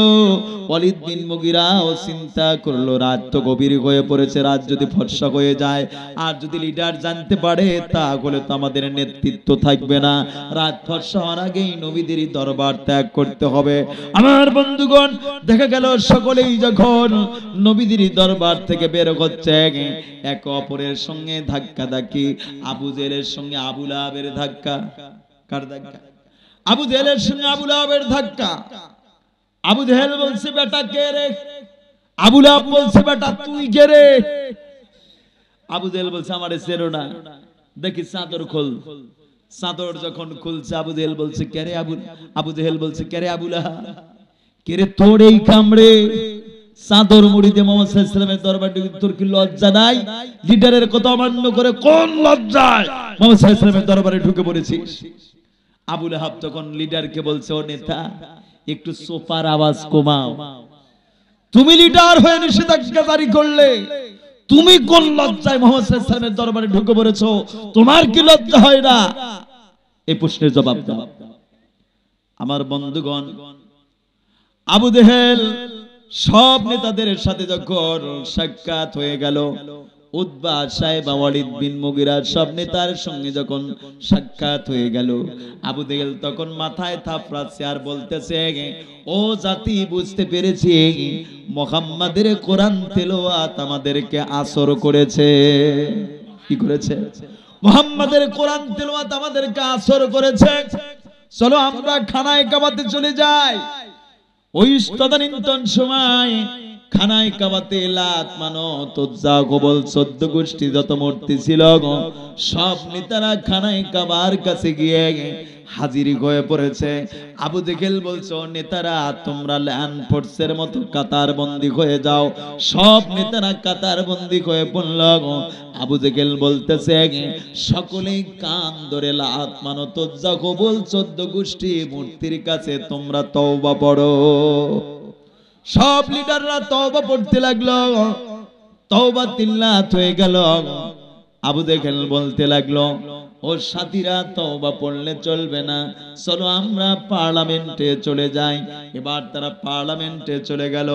ওয়ালিদ বিন মুগিরাও চিন্তা করলো, রাত তো গভীর হয়ে পড়েছে, রাত যদি ফর্সা হয়ে যায় আর যদি লিডার জানতে পারে তাহলে তো আমাদের নেতৃত্ব থাকবে না। রাত ফর্সা হওয়ার আগেই নবীদের দরবার ত্যাগ করতে হবে। আমার বন্ধুগণ, দেখা গেল সকলেই যখন নবীদের দরবার থেকে বের হচ্ছে, এক অপরের সঙ্গে ধাক্কা ধাক্কি। আবু জেহেলের সঙ্গে আবু লাহাবের ধাক্কা। কার ধাক্কা? আবু জেহেলের সঙ্গে আবু লাহাবের ধাক্কা। আবু জেহেল বলছে, বেটা কে রে? আবু লাহাব বলছে, বেটা তুই কে রে? আবু জেহেল বলছে, আমারে চেনো না, দেখি চাদর খোল। চাদর যখন খুলছে, আবু জেহেল বলছে, কে রে? আবু জেহেল বলছে, কে রে আবু লাহাব? কে রে তোর এই কামড়ে চাদর মুড়ি দিয়ে মুহাম্মদ সাল্লাল্লাহু আলাইহি ওয়াসাল্লামের দরবারে তোর কি লজ্জা নাই? লিডারের কথা অমান্য করে কোন লজ্জায় মুহাম্মদ সাল্লাল্লাহু আলাইহি ওয়াসাল্লামের দরবারে ঢুকে পড়েছিস? আবু লাহাব তখন লিডারকে বলছে, ও নেতা, একটু সোফার আওয়াজ কমাও। তুমি লিডার হয়ে নিষেধাজ্ঞা জারি করলে, তুমি কোন লজ্জায় মুহাম্মদ সাল্লাল্লাহু আলাইহি ওয়াসাল্লামের দরবারে ঢুকে পড়েছো? তোমার কি লজ্জা হয় না? এই প্রশ্নের জবাব দাও। আমার বন্ধুগণ, আবু জেহেল সব নেতাদের সাথে যখন সাক্ষাৎ হয়ে গেল, উতবা সাহেব ওয়ালিদ বিন মুগিরা সব নেতার সঙ্গে যখন সাক্ষাৎ হয়ে গেল, আবু জেহেল তখন মাথায় থাপড়াচ্ছে আর বলতেছে, ও জাতি, বুঝতে পেরেছি মুহাম্মাদের কোরআন তেলাওয়াত আমাদেরকে আসর করেছে। কি করেছে? মুহাম্মাদের কোরআন তেলাওয়াত আমাদেরকে আসর করেছে। চলো আমরা খানায় কাবাতে চলে যাই। ওই তদানীন্তন সময় খানায় কাবাতে লাত, মানত, উজ্জা, গোবল 14 গোষ্ঠী যত মূর্তি ছিল, সব নেতারা খানায় কাবার কাছে গিয়ে হাজির হয়ে পড়েছে। আবু জেহেল বলছো, নেতারা তোমরা ল্যান্ড ফোর্সের মতো কাতার বন্দী হয়ে যাও। সব নেতারা কাতার বন্দী হয়ে পড়ল। আবু জেহেল বলতেছে, সকলেই কান ধরে লাত, মানত, উজ্জা, গোবল 14 গোষ্ঠী মূর্তির কাছে তোমরা তওবা পড়ো। সব লিডাররা তওবা পড়তে লাগলো। তওবা তিল্লাত হয়ে গেল। আবু জেহেল বলতে লাগলো, ও ও সাথীরা, তওবা পড়লে চলবে না, চলো আমরা পার্লামেন্টে চলে যাই। এবার তারা পার্লামেন্টে চলে গেল।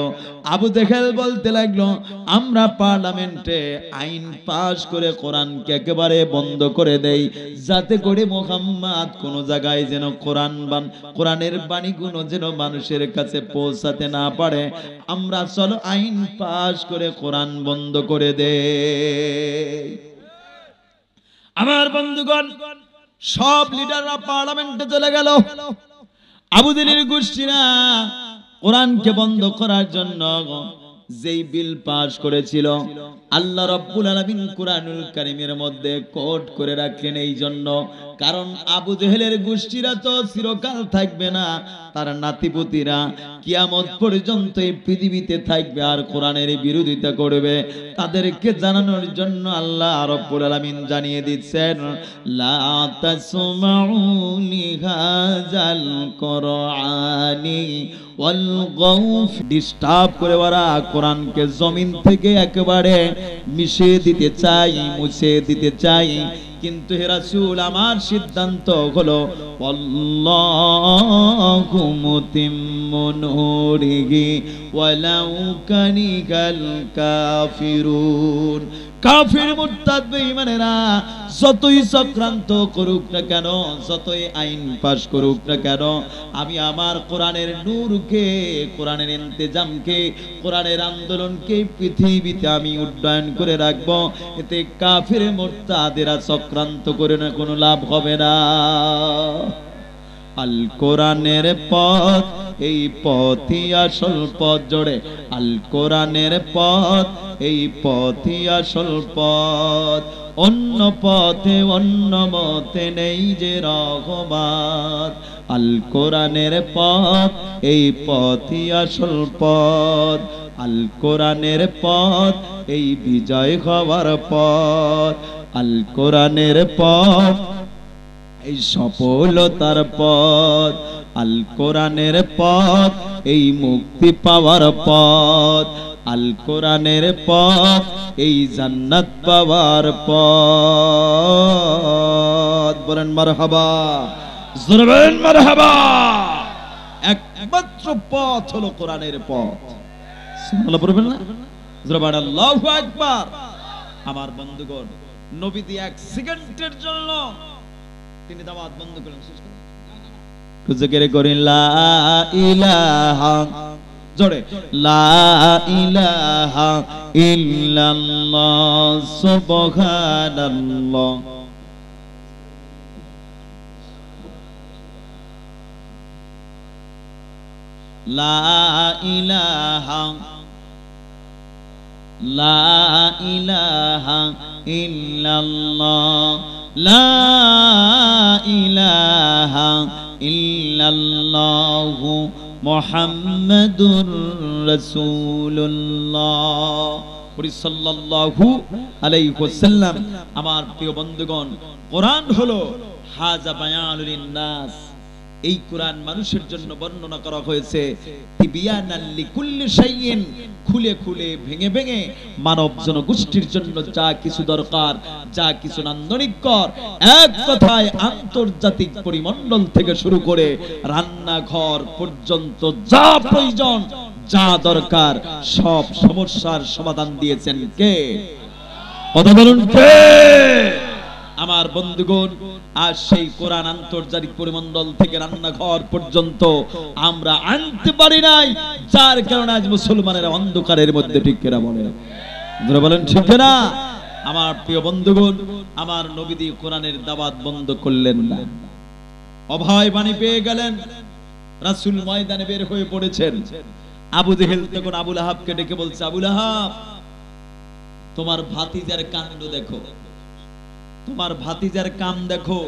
আবু জেহেল বলতে লাগলো, আমরা পার্লামেন্টে আইন পাশ করে কোরআনকে একেবারে বন্ধ করে দেই, যাতে করে মুহাম্মদ কোন জায়গায় যেন কোরআনের বাণীগুলো যেন মানুষের কাছে পৌঁছাতে না পারে। আমরা চলো আইন পাশ করে কোরআন বন্ধ করে দেই। আমার বন্ধুগণ, সব লিডাররা পার্লামেন্টে চলে গেল। আবু জেহেলের গোষ্ঠীরা কোরআনকে বন্ধ করার জন্য যেই বিল পাশ করেছিল, আল্লাহ রাব্বুল আলামিন কুরআনুল কারীমের মধ্যে কোট করে রাখলেন এই জন্য, কারণ আবু জেহেলের গোষ্ঠীরা তো চিরকাল থাকবে না, তার নাতিপুতিরা কিয়ামত পর্যন্ত এই পৃথিবীতে থাকবে আর কোরআনের বিরোধিতা করবে। তাদেরকে জানানোর জন্য আল্লাহ রাব্বুল আলামিন জানিয়ে দিচ্ছেন, লা তাসমাউ লিহাযাল কুরআনি ওয়াল গাউফ, ডিস্টার্ব করে ওরা কোরআনকে জমিন থেকে একেবারে মিশিয়ে দিতে চাই, মুছে দিতে চাই। কিন্তু হে রাসূল, আমার সিদ্ধান্ত হলো আল্লাহু মুতিম্মু নূরিহি ওয়ালাউ কানিগাল কাফিরুন। কাফির মুরতাদ বেঈমানেরা যতই চক্রান্ত করুক না কেন, যতই আইন পাশ করুক না কেন, আমি আমার কোরআনের নূরকে, কোরআনের ইন্তেজামকে, কোরআনের আন্দোলনকে পৃথিবীতে আমি উড্ডয়ন করে রাখবো। এতে কাফির মুরতাদেরা চক্রান্ত করে না কোনো লাভ হবে না। আল কোরআনের পথ, এই পথই আসল পথ। জোরে আল কোরআনের পথ, এই পথই আসল পথ। অন্য পথে অন্য মতে নেই যে রহমত। আল কোরআনের পথ, এই পথই আসল পথ। আল কোরআনের পথ, এই বিজয় হওয়ার পথ। আল কোরআনের পথ, এই সফলতার পথ। আল কোরআনের পথ, এই মুক্তি পাওয়ার পথ। আল কোরআনের পথ, এই জান্নাত পাওয়ার পথ। বলেন মারহাবা, জোরে বলেন মারহাবা। একমাত্র পথ হলো কোরআনের পথ। সুবহানাল্লাহ পড়বেন না? জোরে বলেন আল্লাহু আকবার। আমার বন্ধুগণ, নবীজি এক সেকেন্ডের জন্য তিনি দাওয়াত বন্ধ করলেন। শেষ করেন জিকির করেন লা ইলাহা, জোরে লা ইলাহা ইল্লাল্লাহ সুবহানাল্লাহ। লা ইলাহা, লা ইলাহা ইল্লাল্লাহ, লা ইলাহা ইল্লাল্লাহু মুহাম্মাদুর রাসূলুল্লাহ সাল্লাল্লাহু আলাইহি ওয়াসাল্লাম। আমার প্রিয় বন্ধুগণ, কোরআন হলো হাযা বায়ানুল লিন্নাস। এই কোরআন মানুষের জন্য বর্ণনা করা হয়েছে তিবিয়ানাল লিকুল্লি শাইইন, খুলে খুলে ভেঙে ভেঙে মানব জনগোষ্ঠীর জন্য যা কিছু দরকার, যা কিছু নান্দনিকর, এক কথায় আন্তর্জাতিক পরিমণ্ডল থেকে শুরু করে রান্নাঘর পর্যন্ত যা প্রয়োজন, যা দরকার, সব সমস্যার সমাধান দিয়েছেন কে? কথা বলুন কে? আমার বন্ধুগণ, আজ সেই কোরআন আন্তর্জাতিক পরিমণ্ডল থেকে রান্নাঘর পর্যন্ত আমরা আনতে পারি নাই, যার কারণে আজ মুসলমানেরা অন্ধকারের মধ্যে ঠিক কিনা বলেন? বলেন ঠিক না? আমার প্রিয় বন্ধুগণ, আমার নবীজি কোরআনের দাওয়াত বন্ধ করলেন না। অভয় বাণী পেয়ে গেলেন, রাসূল ময়দানে বের হয়ে পড়েছেন। আবু জেহেল তখন আবু লাহাবকে ডেকে বলছে, আবু লাহাব, তোমার ভাতিজার কাণ্ড দেখো, তোমার ভাতিজার কাম দেখো।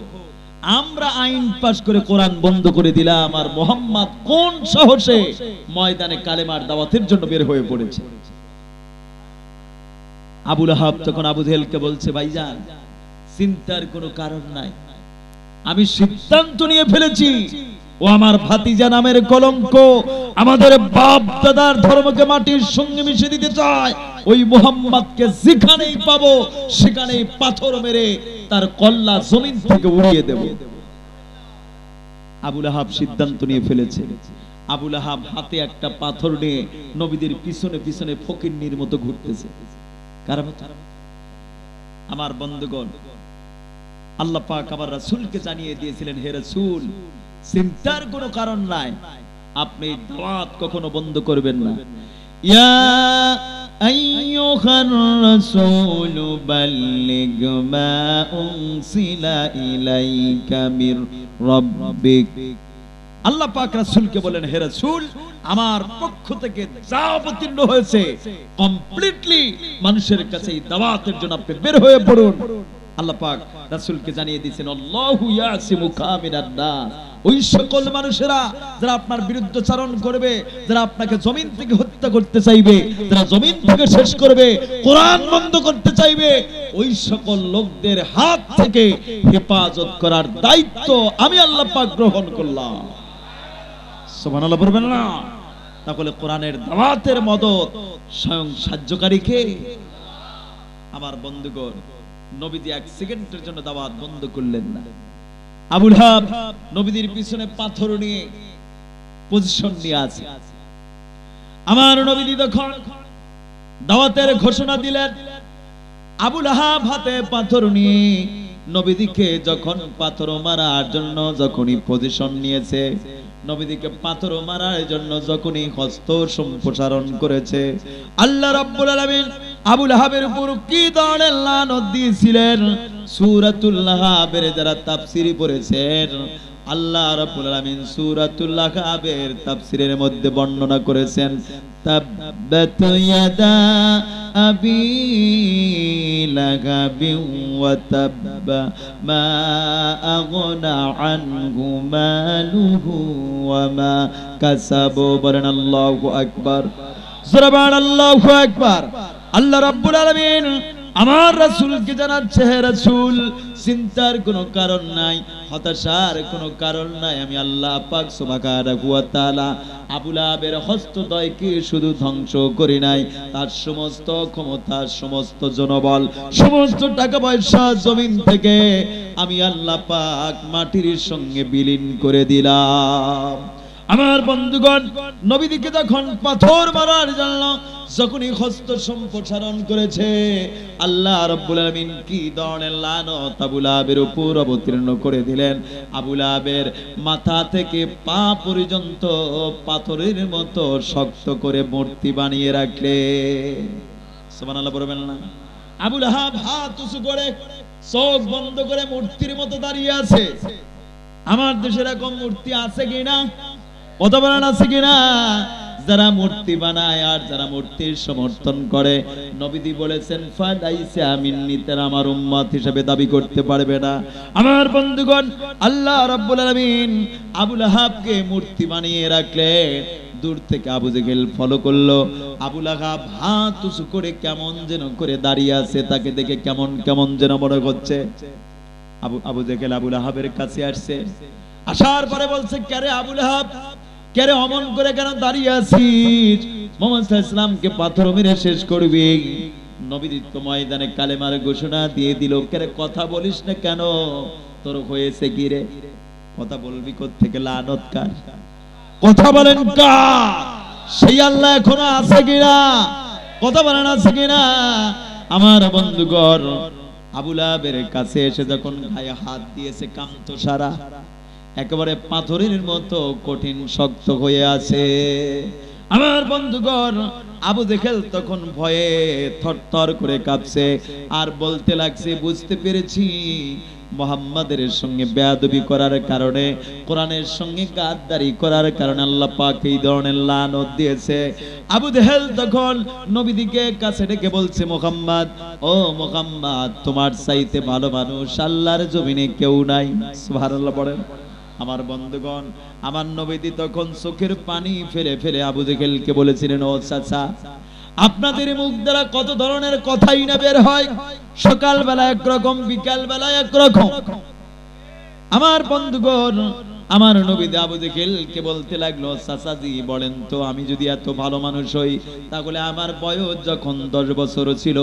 আমরা আইন পাশ করে কোরআন বন্ধ করে দিলাম, আর মুহাম্মদ কোন সাহসে ময়দানে কালেমার দাওয়াতের জন্য বের হয়ে পড়েছে। আবু লাহাব তখন আবু জেহেলকে বলছে, ভাইজান, চিন্তার কোনো কারণ নাই, আমি সিদ্ধান্ত নিয়ে ফেলেছি, ও আমার ভাতিজা নামের কলঙ্ক আমাদের বাপ দাদার ধর্মকে মাটির সঙ্গে মিশে দিতে চায়। ওই মুহাম্মদকে যেখানেই পাবো সেখানেই পাথর মেরে তার কল্লা জমিন থেকে উড়িয়ে দেব। আবু লাহাব সিদ্ধান্ত নিয়ে ফেলেছে। আবু লাহাব হাতে একটা পাথর নিয়ে নবীদের পিছনে পিছনে ফকিন্নির মতো ঘুরতেছে। কারণ আমার বন্ধুগণ, আল্লাহ পাক আমার রাসূলকে জানিয়ে দিয়েছিলেন, হে রাসূল, চিন্তার কোনো কারণ নাই, আপনি দাওয়াত কখনো বন্ধ করবেন না। ইয়া আইয়ুহার রাসূল বাল্লিগ মা উনসিলা ইলাইকা মির রাব্বিক। আল্লাহ পাক রাসূলকে বলেন, হে রাসূল, আমার পক্ষ থেকে যা অবতীর্ণ হয়েছে কমপ্লিটলি মানুষের কাছে এই দাওয়াতের জন্য আপনি বের হয়ে পড়ুন। আল্লাহ পাক রাসূলকে জানিয়ে দিয়েছেন, আল্লাহু ইয়াসিমুকা মিনান নাস। ওই সকল মানুষেরা যারা আপনার বিরুদ্ধাচরণ করবে, যারা আপনাকে জমিন থেকে হত্যা করতে চাইবে, যারা জমিন থেকে শেষ করবে, কোরআন বন্ধ করতে চাইবে, ওই সকল লোকদের হাত থেকে হেফাজত করার দায়িত্ব আমি আল্লাহ পাক গ্রহণ করলাম। সুবহানাল্লাহ বলবেন না? তাহলে কোরআনের দাওয়াতের মদদ স্বয়ং সাহায্যকারী কে? আমার বন্ধুগণ, নবীজি এক সেকেন্ডের জন্য দাওয়াত বন্ধ করলেন না। আবু লাহাব নবীদের পিছনে পাথর নিয়ে পজিশন নিয়ে আছে। আমার নবীজি তখন দাওয়াতের ঘোষণা দিলেন। আবু লাহাব হাতে পাথর নিয়ে নবীদিকে যখন পাথর মারার জন্য যখনই পজিশন নিয়েছে, নবীদিকে পাথর মারার জন্য যখনই হস্ত সম্প্রসারণ করেছে, আল্লাহ রাব্বুল আলামিন আবু লাহাবের উপর কি ধরনের লানত দিয়েছিলেন, সূরাতুল লাহাবের যারা তাফসীর পড়েছেন, আল্লাহ রাব্বুল আলামিন সূরাতুল লাহাবের তাফসীরের মধ্যে বর্ণনা করেছেন, তাব্বাত ইয়াদা আবি লাহাবিন ওয়া তাব্বা মা আগনা আনহু মালুহু ওয়া মা কাসাবু। বলেন আল্লাহু আকবার, সুবহান আল্লাহু আকবার। আল্লাহ রাব্বুল আলামিন আমার রাসূলকে জানাচ্ছে, হে রাসূল, চিন্তার কোনো কারণ নাই, হতাশার কোনো কারণ নাই। আমি আল্লাহ পাক সুবহানাহু ওয়া তাআলা আবু লাহাবের হস্তদ্বয়কে শুধু ধ্বংস করি নাই, তার সমস্ত ক্ষমতা, সমস্ত জনবল, সমস্ত টাকা পয়সা জমিন থেকে আমি আল্লাহ পাক মাটির সঙ্গে বিলীন করে দিলাম। আমার বন্ধুগণ, নবীদিকে যখন পাথর মারার জন্য যখনই হস্ত সম্প্রসারণ করেছে, আল্লাহ রাব্বুল আলামিন কি ধরনের লানত আবু লাহাবের উপর অবতীর্ণ করে দিলেন। আবু লাহাবের মাথা থেকে পা পর্যন্ত পাথরের মতো শক্ত করে মূর্তি বানিয়ে রাখলে। সুবহানাল্লাহ বলবেন না? আবু লাহাব হাত উঁচু করে চোখ বন্ধ করে মূর্তির মতো দাঁড়িয়ে আছে। আমার দেশে এরকম মূর্তি আছে কিনা? কথা বলেন, আছে কিনা? যারা মূর্তি বানায় আর যারা মূর্তির সমর্থন করে, নবীজি বলেছেন ফালাইসা মিন্নি, তারা আমার উম্মত হিসেবে দাবি করতে পারবে না। আমার বন্ধুগণ, আল্লাহ রাব্বুল আলামিন আবু লাহাবকে মূর্তি বানিয়ে রাখলে, দূর থেকে আবু জেহেল ফলো করলো। আবু লাহাব হাত উঁচু করে কেমন যেন করে দাঁড়িয়ে আছে, তাকে দেখে কেমন কেমন যেন মনে হচ্ছে। আবু জেহেল আবু লাহাবের কাছে আসছে, আসার পরে বলছে, কে রে আবু লাহাব, কে রে অমন করে কেন দাঁড়িয়ে আছিস? মুহাম্মদ সাল্লাল্লাহু আলাইহি ওয়াসাল্লামকে পাথর মেরে শেষ করবি। নবীজি তো ময়দানে কালেমার ঘোষণা দিয়ে দিল, কে রে কথা বলিস না কেন? তোর হয়েছে কি রে? কথা বলবি কোত্থেকে? লানত কার? কথা বলেন কার? সেই আল্লাহ এখনো আছে কিনা? কথা বলেন, আছে কিনা? আমার বন্ধুগণ, আবু লাহাবের কাছে এসে যখন গায়ে হাত দিয়েছে, কান্ত সারা একেবারে পাথরের মতো কঠিন শক্ত হয়ে আছে। আমার বন্ধুগণ, আবু জেহেল তখন ভয়ে থরথর করে কাঁপছে আর বলতে লাগছে, বুঝতে পেরেছি মুহাম্মাদের সঙ্গে বেয়াদবি করার কারণে, কোরআনের সঙ্গে গাদ্দারি করার কারণে আল্লাহ পাক এই ধরনের লানত দিয়েছে। আবু জেহেল তখন নবীদিকে কাছে ডেকে বলছে, মুহাম্মদ, ও মুহাম্মদ, তোমার চাইতে ভালো মানুষ আল্লাহর জমিনে কেউ নাই। সুবহানাল্লাহ বলেন। আমার বন্ধুগণ, আমার নবীজি তখন চোখের পানি ফেলে ফেলে আবু জেহেলকে বলেছিলেন, ও চাচা, আপনাদের মুখ দ্বারা কত ধরনের কথাই না বের হয়, সকাল বেলা একরকম, বিকাল বেলা একরকম। আমার বন্ধুগণ, আমার নবী আবু জেহেলকে বলতে লাগলো, চাচাজি বলেন তো, আমি যদি এত ভালো মানুষ হই, তাহলে আমার বয়স যখন 10 বছর ছিল,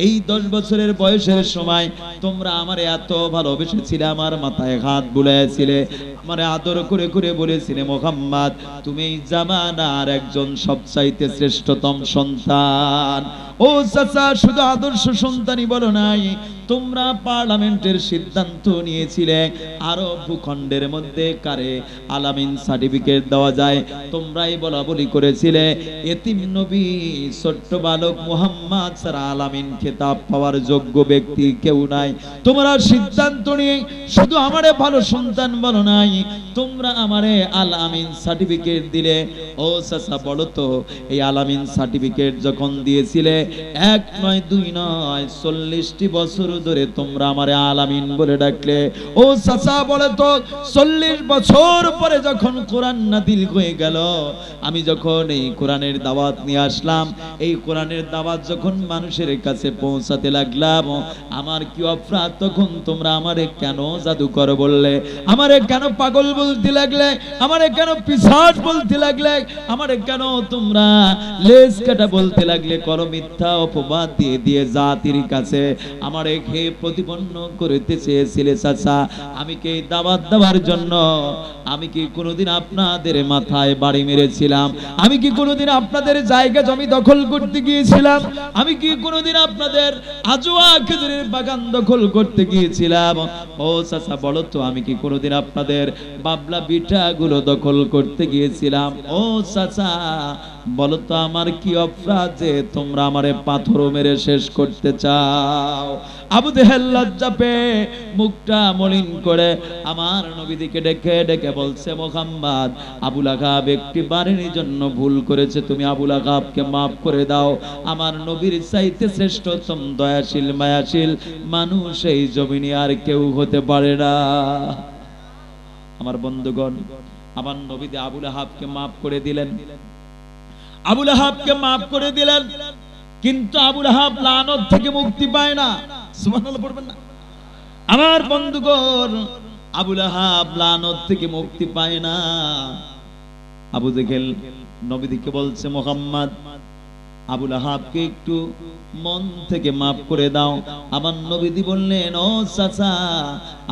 এই 10 বছরের বয়সের সময় তোমরা আমার এত ভালোবেসেছিলে, আমার মাথায় হাত বুলাইছিলে, আমারে আদর করে করে বলেছিলে, মুহাম্মদ তুমি এই জামানার একজন সবচাইতে শ্রেষ্ঠতম সন্তান। ও চাচা, শুধু আদর্শ সন্তানই বলো নাই, তোমরা পার্লামেন্টের সিদ্ধান্ত নিয়েছিলে আরো ভূখণ্ডের মধ্যে কারে আলামিন সার্টিফিকেট দেওয়া যায়, তোমরাই বলা বলি করেছিলে এতিম নবী ছোট্ট বালক মুহাম্মদ ছাড়া আলামিন খেতাব পাওয়ার যোগ্য ব্যক্তি কেউ নাই। তোমরা সিদ্ধান্ত নিয়ে শুধু আমারে ভালো সন্তান বলো নাই, তোমরা আমারে আলামিন সার্টিফিকেট দিলে। ও চাচা বলো তো, এই আলামিন সার্টিফিকেট যখন দিয়েছিলে, 1 নয় 2 নয় 40টি বছর ধরে তোমরা আমারে আলামিন বলে ডাকলে। ও চাচা বলে তো, 40 বছর পরে যখন কোরআন নাযিল হয়ে গেল, আমি যখন এই কোরআনের দাওয়াত নিয়ে আসলাম, এই কোরআনের দাওয়াত যখন মানুষের কাছে পৌঁছাতে লাগলাম, আমার কি অপরাধ, তখন তোমরা আমারে কেন জাদুকর বললে, আমারে কেন পাগল বলতে লাগলে, আমারে কেন পিশাচ বলতে লাগলে, আমারে কেন তোমরা লেজ কাটা বলতে লাগলে, করো মিথ্যা অপবাদ দিয়ে দিয়ে জাতির কাছে আমারে খেয়ে প্রতিপন্ন করতে চেয়েছিলে। চাচা, আমি কি দাওয়াত দেওয়ার জন্য, আমি কি কোনোদিন আপনাদের মাথায় বাড়ি মেরেছিলাম? আমি কি কোনোদিন আপনাদের জায়গা জমি দখল করতে গিয়েছিলাম? আমি কি কোনোদিন আপনাদের আজওয়া খেজুরের বাগান দখল করতে গিয়েছিলাম? ও চাচা বলো তো, আমি কি কোনোদিন আপনাদের বাবলা বিটা গুলো দখল করতে গিয়েছিলাম? ও চাচা বলো তো, আমার কি অপরাধ যে তোমরা আমারে পাথর মেরে শেষ করতে চাও? আবু জেহেল লজ্জা পেয়ে মুখটা মলিন করে আমার নবীদিকে ডেকে ডেকে বলছে, মুহাম্মদ আবু লাহাব একটি বারের জন্য ভুল করেছে, তুমি আবু লাহাবকে মাফ করে দাও। আমার নবীর চাইতে শ্রেষ্ঠতম দয়াশীল মায়াশীল মানুষ এই জমিনে আর কেউ হতে পারে না। আমার বন্ধুগণ, আমার নবী আবু লাহাবকে মাফ করে দিলেন, আবু লাহাবকে মাফ করে দিলেন, কিন্তু আবু লাহাব লানত থেকে মুক্তি পায় না। সুবহানাল্লাহ পড়বেন না? আমার বন্ধুগণ, আবু লাহাব লানত থেকে মুক্তি পায় না। আবু জেহেল নবীকে বলছে, মুহাম্মদ আবু লাহাবকে একটু মন থেকে মাফ করে দাও। আমার নবী বললেন, ও চাচা,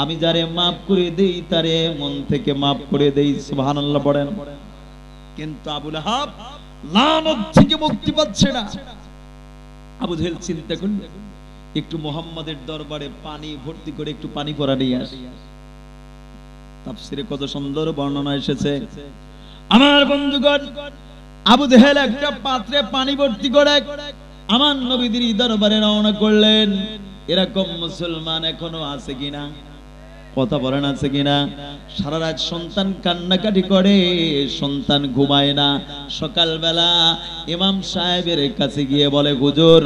আমি যারে মাফ করে দেই তারে মন থেকে মাফ করে দেই। সুবহানাল্লাহ পড়েন। কিন্তু আবু লাহাব লানত থেকে মুক্তি পাচ্ছে না। আবু জেহেল চিন্তা করল, একটু মুহাম্মাদের দরবারে পানি ভর্তি করে একটু পানি পরা নিয়ে আসি। তাফসিরে কত সুন্দর বর্ণনা এসেছে। আমার বন্ধুগণ, আবু জেহেল একটা পাত্রে পানি ভর্তি করে আমার নবীর দরবারে রওনা করলেন। এরকম মুসলমান এখনো আছে কিনা? কথা বলেন, আছে কিনা? সারা রাত সন্তান কান্নাকাটি করে, সন্তান ঘুমায় না। সকালবেলা ইমাম সাহেবের কাছে গিয়ে বলে, হুজুর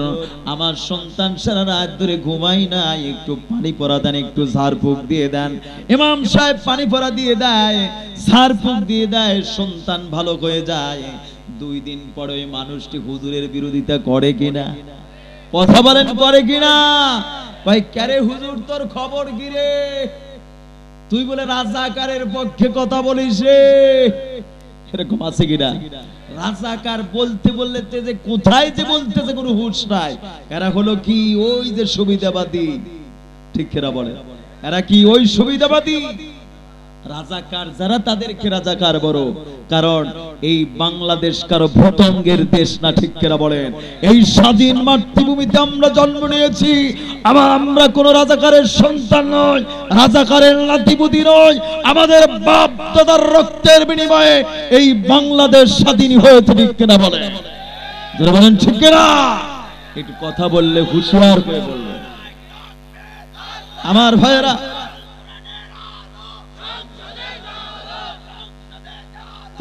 আমার সন্তান সারা রাত ধরে ঘুমায় না, একটু পানি পরা দেন, একটু ঝাড়ফুঁক দিয়ে দেন। ইমাম সাহেব পানি পরা দিয়ে দেয়, ঝাড়ফুঁক দিয়ে দেয়, সন্তান ভালো হয়ে যায়। 2 দিন পরে ওই মানুষটি হুজুরের বিরোধিতা করে কিনা? কথা বলেন, করে কিনা? ভাই কারে হুজুর তোর খবর কি রে? তুই বলে রাজাকারের পক্ষে কথা বলিস রে? এরকম আছে কিনা? রাজাকার বলতে বললে যে কোথায় যে বলতেছে কোনো হুঁশ নাই। এরা হলো কি ওই যে সুবিধাবাদী, ঠিক এরা বলে, এরা কি ওই সুবিধাবাদী? রাজাকার যারা, তাদেরকে রাজাকার বড়, কারণ এই বাংলাদেশ কারো ভটঙ্গের দেশ না, ঠিক কেনা বলেন? এই স্বাধীন মাতৃভূমিতে আমরা জন্ম নিয়েছি, আমরা কোন রাজাকারের সন্তান নই, রাজাকারের নাতিপুতি নই। আমাদের বাপ দাদার রক্তের বিনিময়ে এই বাংলাদেশ স্বাধীন হয়েছে, ঠিক কেনা বলেন? যারা বলেন ঠিক কেনা, একটু কথা বললে হুঁশিয়ার হয়ে বললেন। আমার ভাইয়েরা,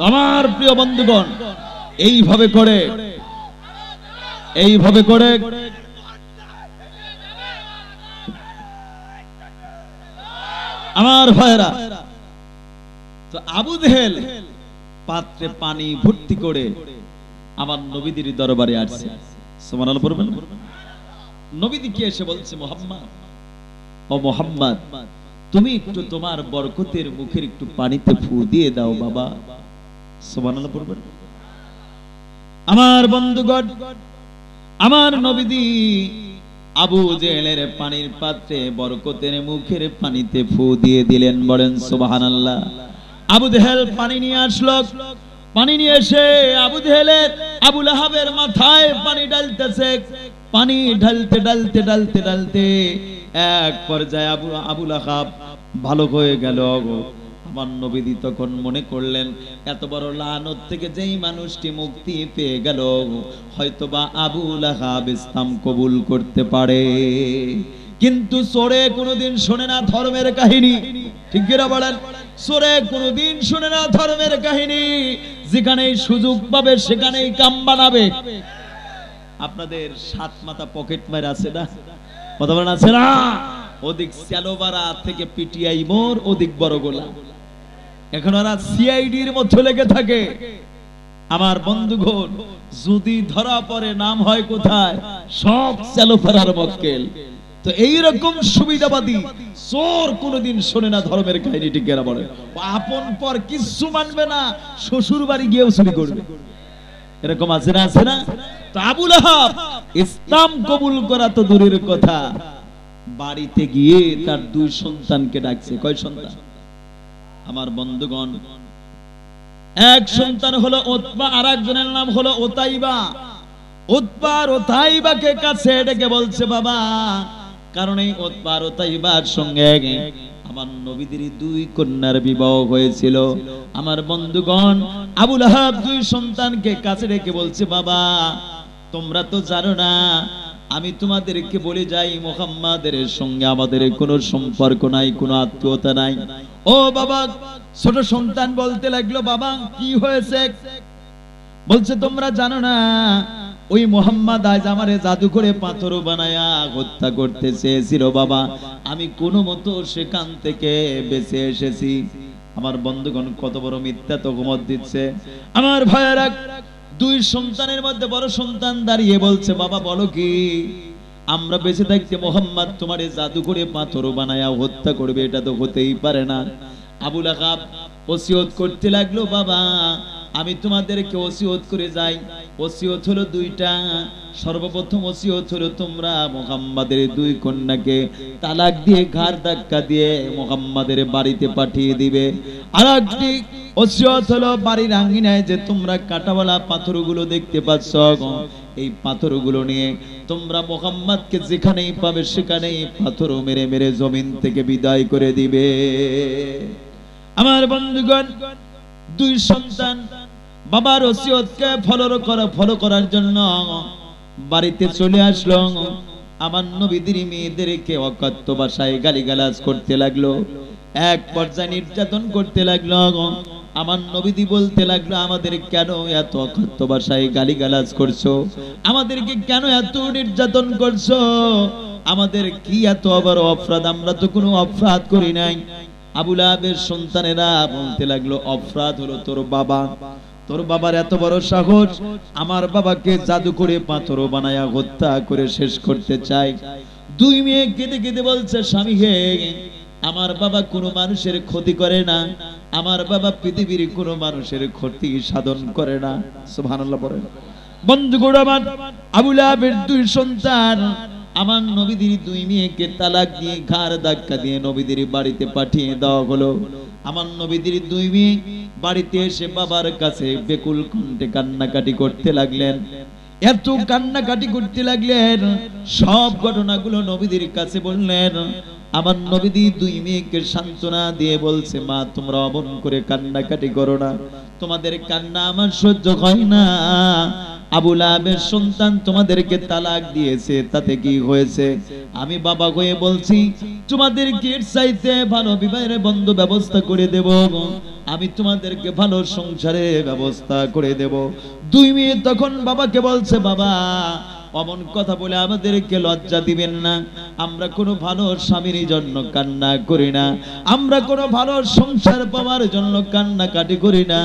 আমার প্রিয় বন্ধুগণ, এইভাবে করে আমার ভাইরা, তো আবু জেহেল পাত্রে পানি ভর্তি করে আমার নবীদের দরবারে আসছে। সুবহানাল্লাহ পড়বেন। নবীজি কি এসে বলছে, মুহাম্মদ, ও মুহাম্মদ তুমি একটু তোমার বরকতের মুখের একটু পানিতে ফু দিয়ে দাও বাবা। সুবহানাল্লাহ পড়বেন। আমার বন্ধুগণ, আমার নবীজি আবু জেহেলের পানির পাত্রে বরকতের মুখের পানিতে ফু দিয়ে দিলেন। বলেন সুবহানাল্লাহ। আবু জেহেল পানি নিয়ে আসলো। পানি নিয়ে এসে আবু জেহেলের আবু লাহাবের মাথায় পানি ঢালতেছে। পানি ঢালতে ঢালতে ঢালতে ঢালতে এক পর্যায়ে আবু লাহাব ভালো হয়ে গেল। আমার নবীজি তখন মনে করলেন এত বড় লানত থেকে যেই মানুষটি মুক্তি পেয়ে গেল, হয়তোবা আবু লাহাব ইসলাম কবুল করতে পারে। কিন্তু চোরে কোনোদিন শোনে না ধর্মের কাহিনী, ঠিক কিনা বলেন? চোরে কোনোদিন শুনে না ধর্মের কাহিনী, যেখানেই সুযোগ পাবে সেখানেই কাম বানাবে। আপনাদের সাত মাথা পকেট মার আছে না, কথা বলেন আছে না? ওদিক স্যালোবারা থেকে পিটিআই মোর, ওদিক বড় গোলা। এখন ওরা সিআইডির মধ্যে লেগে থাকে। আমার বন্ধুগণ, যদি ধরা পড়ে নাম হয় কোথায়? সব স্যালোবারার মক্কেল। তো এইরকম সুবিধাবাদী চোর কোনোদিন শোনে না ধর্মের কাহিনী, ঠিক কিনা বলে? আপন পর কিছু মানবে না, শ্বশুর বাড়ি গিয়েও চুরি করবে। এরকম আছে না, আছে না? তো আবু লাহাব ইসলাম কবুল করা তো দূরের কথা, বাড়িতে গিয়ে তার দুই সন্তানকে ডাকছে। কয় সন্তান? আমার বন্ধুগণ, এক সন্তান হলো উতবা, আর একজনের নাম হলো উতাইবা। উতবা আর উতাইবাকে কাছে ডেকে বলছে বাবা, কারণ এই উতবা আর উতাইবার সঙ্গে আমার নবীদের দুই কন্যার বিবাহ হয়েছিল। আমার বন্ধুগণ, আবু লাহাব দুই সন্তানকে কাছে ডেকে বলছে বাবা, তোমরা তো জানো না, আমি তোমাদেরকে বলে যাই মুহাম্মাদের সঙ্গে আমাদের কোনো সম্পর্ক নাই, কোনো আত্মীয়তা নাই। ও বাবা, ছোট সন্তান বলতে লাগলো বাবা কি হয়েছে? বলছে তোমরা জানো না, ওই মুহাম্মদ আজ আমারে জাদু করে পাথর বানায়া হত্যা করতে চেয়েছিল বাবা, আমি কোনো মতো সেখান থেকে বেঁচে এসেছি। আমার বন্ধুগণ, কত বড় মিথ্যা তহমত দিচ্ছে। আমার ভাইয়েরা, দুই সন্তানের মধ্যে বড় সন্তান দাঁড়িয়ে বলছে বাবা বলো কি, আমরা বেঁচে থাকতে মুহাম্মদ তোমারে জাদু করে পাথর বানায়া হত্যা করবে, এটা তো হতেই পারে না। আবু লাহাব ওসিয়ত করতে লাগলো বাবা, আমি তোমাদেরকে ওসিয়ত করে যাই। ওসিয়ত হলো দুইটা। সর্বপ্রথম ওসিয়ত হলো তোমরা মুহাম্মাদের দুই কন্যাকে তালাক দিয়ে ঘাড় ধাক্কা দিয়ে মুহাম্মাদের বাড়িতে পাঠিয়ে দিবে। আর একটি ওসিয়ত হলো বাড়ির আঙ্গিনায় যে তোমরা কাঁটাওয়ালা পাথরগুলো দেখতে পাচ্ছ, এই পাথরগুলো নিয়ে তোমরা মুহাম্মাদকে যেখানেই পাবে সেখানেই পাথর মেরে মেরে জমিন থেকে বিদায় করে দিবে। আমার বন্ধুগণ, দুই সন্তান বাবার ওসিয়তকে ফলো করার জন্য বাড়িতে চলে আসলো। আমার নবীদের মেয়েদেরকে অকথ্য ভাষায় গালিগালাজ করতে লাগলো, এক পর্যায়ে নির্যাতন করতে লাগলো। আমার নবীদি বলতে লাগলো, আমাদের কেন এত অকথ্য ভাষায় গালিগালাজ করছো? আমাদেরকে কেন এত নির্যাতন করছো? আমাদের কি এত বড় অপরাধ? আমরা তো কোনো অপরাধ করি নাই। আবু লাহাবের সন্তানেরা বলতে লাগলো, অপরাধ হলো তোর বাবা। তোর বাবার এত বড় সাহস, আমার বাবাকে জাদু করে পাথর বানায়া হত্যা করে শেষ করতে চাই। দুই মেয়ে কেঁদে কেঁদে বলছে, স্বামী হে, আমার বাবা কোনো মানুষের ক্ষতি করে না, আমার বাবা পৃথিবীর কোনো মানুষের ক্ষতি সাধন করে না। সুবহানাল্লাহ পড়েন। বন্ধুগণ আমার, আবু লাহাবের দুই সন্তান আমার নবীদের দুই মেয়েকে তালাক দিয়ে ঘাড় ধাক্কা দিয়ে নবীদের বাড়িতে পাঠিয়ে দেওয়া হলো। আমার নবীদের দুই মেয়ে বাড়িতে এসে বাবার কাছে বেকুল কণ্ঠে কান্নাকাটি করতে লাগলেন। এত কান্নাকাটি করতে লাগলেন, সব ঘটনাগুলো নবীদের কাছে বললেন। আমার নবীদি দুই মেয়েকে সান্ত্বনা দিয়ে বলছে, মা তোমরা অমন করে কান্নাকাটি করো না, তোমাদের কান্না আমার সহ্য হয় না। আবু লাহাবের সন্তান তোমাদেরকে তালাক দিয়েছে, তাতে কি হয়েছে? আমি বাবা হয়ে বলছি, তোমাদেরকে এর চাইতে ভালো বিবাহের বন্ধ ব্যবস্থা করে দেব, আমি তোমাদেরকে ভালো সংসারের ব্যবস্থা করে দেব। দুই মেয়ে তখন বাবাকে বলছে, বাবা অমন কথা বলে আমাদেরকে লজ্জা দিবেন না, আমরা কোনো ভালো স্বামীর জন্য কান্না করি না, আমরা কোনো ভালো সংসার পাওয়ার জন্য কান্নাকাটি করি না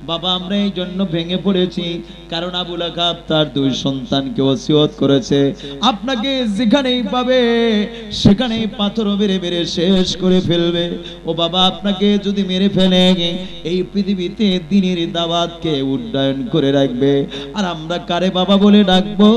বাবা। আমরা এই জন্য ভেঙে পড়েছি কারণ আবু লাহাব তার দুই সন্তানকে ওসিয়ত করেছে, আপনাকে যেখানেই পাবে সেখানেই পাথর মেরে মেরে শেষ করে ফেলবে। ও বাবা, আপনাকে যদি মেরে ফেলে এই পৃথিবীতে দ্বীনের দাওয়াতকে উড্ডয়ন করে রাখবে। আর আমরা কারে বাবা বলে ডাকবো?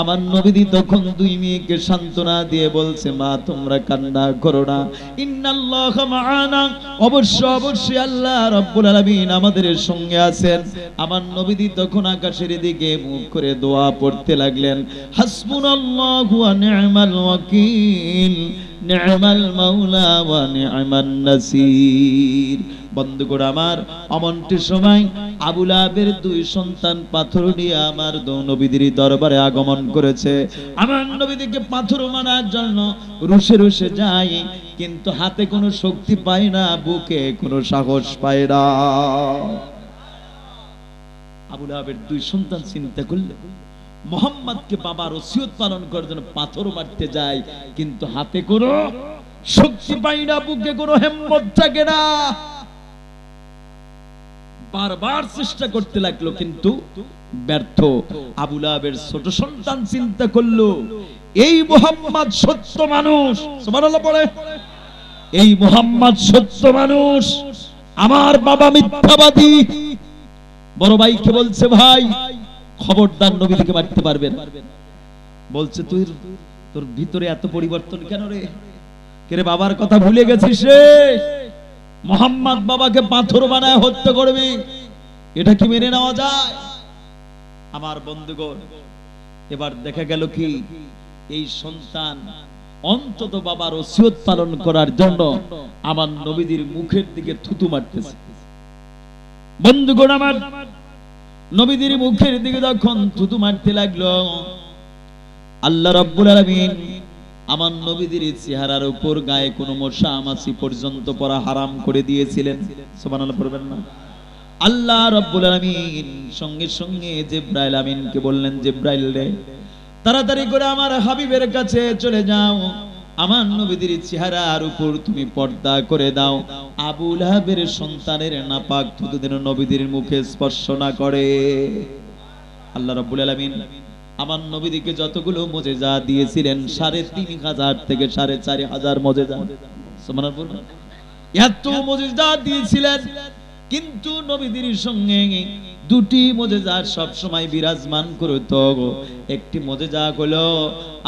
আমার নবীজি তখন দুই মেয়েকে সান্ত্বনা দিয়ে বলছে, মা তোমরা কান্না করো না, ইন্নাল্লাহা মাআনা, অবশ্যই আল্লাহ রাব্বুল আলামিন আমাদের সঙ্গে আছেন। আমার নবীজি তখন আকাশের দিকে মুখ করে দোয়া পড়তে লাগলেন, হাসবুনাল্লাহু ওয়া নি'মাল ওয়াকিল, নি'মাল মাওলা ওয়া নি'মান নাসির। বন্ধুগণ আমার, অমনটির সময় আবু লাহাবের দুই সন্তান পাথর নিয়ে আমার নবীদের দরবারে আগমন করেছে। আমার নবীদিকে পাথর মারার জন্য রুষে রুষে যায়, কিন্তু হাতে কোনো শক্তি পায় না, বুকে কোনো সাহস পায় না। আবু লাহাবের দুই সন্তান চিন্তা করলে মুহাম্মদকে বাবার ওসিয়ত পালন করার জন্য পাথর মারতে যায়, কিন্তু হাতে কোনো শক্তি পায় না, বুকে কোনো হিম্মত থাকে না। বারবার চেষ্টা করতে লাগলো কিন্তু ব্যর্থ। আবু লাহাবের ছোট সন্তান চিন্তা করলো, এই মুহাম্মদ সত্য মানুষ, সুবহানাল্লাহ পড়ে, এই মুহাম্মদ সত্য মানুষ, আমার বাবা মিথ্যাবাদী। বড় ভাইকে বলছে, ভাই খবরদার নবীকে মারতে পারবেন। বলছে, তুই তোর ভিতরে এত পরিবর্তন কেন রে? কে বাবার কথা ভুলে গেছিস রে? মুহাম্মদ বাবাকে পাথর বানায় হত্যা করবে, এটা কি মেনে নেওয়া যায়? আমার বন্ধুগণ, এবার দেখা গেল কি, এই সন্তান অন্তত বাবার ওসিয়ত পালন করার জন্য আমার নবীদের মুখের দিকে থুতু মারতেছে। বন্ধুগণ আমার, নবীদের মুখের দিকে যখন থুতু মারতে লাগলো, আল্লাহ রাব্বুল আলামিন আমার নবীদের চেহারার উপর গায়ে কোনো মশা মাছি পর্যন্ত পড়া হারাম করে দিয়েছিলেন। সুবহানাল্লাহ পড়বেন না? আল্লাহ রাব্বুল আলামিন সঙ্গে সঙ্গে জিবরাইল আমিনকে বললেন, জিবরাইল রে, তাড়াতাড়ি করে আমার হাবিবের কাছে চলে যাও, আমার নবীদের চেহারার উপর তুমি পর্দা করে দাও, আবু লাহাবের সন্তানের নাপাক থুতু যেন নবীদের মুখে স্পর্শ না করে। আল্লাহ রাব্বুল আলামিন আমার নবীকে যতগুলো মুজিজা দিয়েছিলেন ৩,৫০০ থেকে ৪,৫০০ মুজিজা, সুবহানাল্লাহ, এত মুজিজা দিয়েছিলেন, কিন্তু নবীদের সঙ্গে দুটি মুজিজা সব সময় বিরাজমান করত। একটি মুজিজা হলো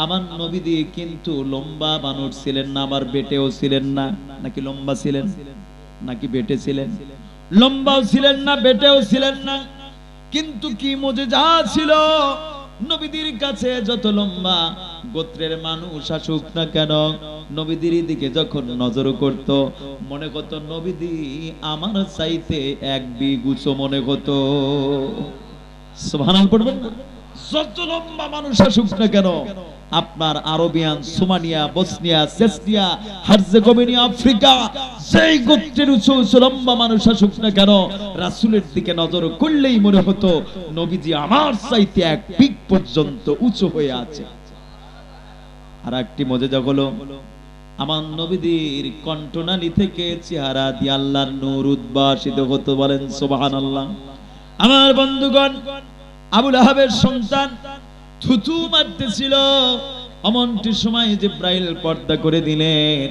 আমার নবীজি কিন্তু লম্বা মানুষ ছিলেন না, আবার বেটেও ছিলেন না। নাকি লম্বা ছিলেন নাকি বেটে ছিলেন? লম্বাও ছিলেন না, বেটেও ছিলেন না। কিন্তু কি মুজিজা ছিল, নবীদের কাছে যত লম্বা গোত্রের মানুষ আসুক না কেন, নবীদের দিকে যখন নজর করত, মনে করত নবীদি আমার চাইতে এক বিঘ মনে করত। সুবহানাল্লাহ পড়বেন না? যত লম্বা মানুষ আসুক না কেন, আপনার Arabian, Somalia, Bosnia, Chechnya, Herzegovina, Africa, যেই গোত্রের উঁচু উঁচু লম্বা মানুষ আসুক না কেন, রাসূলের দিকে নজর করলেই মনে হতো নবীজি আমার চাইতে এক বিঘ পর্যন্ত উঁচু হয়ে আছে। আর একটি মুজিজা হলো আমার নবীদের কণ্ঠনালী থেকে চেহারা দিয়ে আল্লাহর নূর উদ্ভাসিত হতো। বলেন সুবহানাল্লাহ। আমার বন্ধুগণ, আবু লাহাবের সন্তান থুতু মারতেছিল, এমনটি সময় জিবরাইল পর্দা করে দিলেন।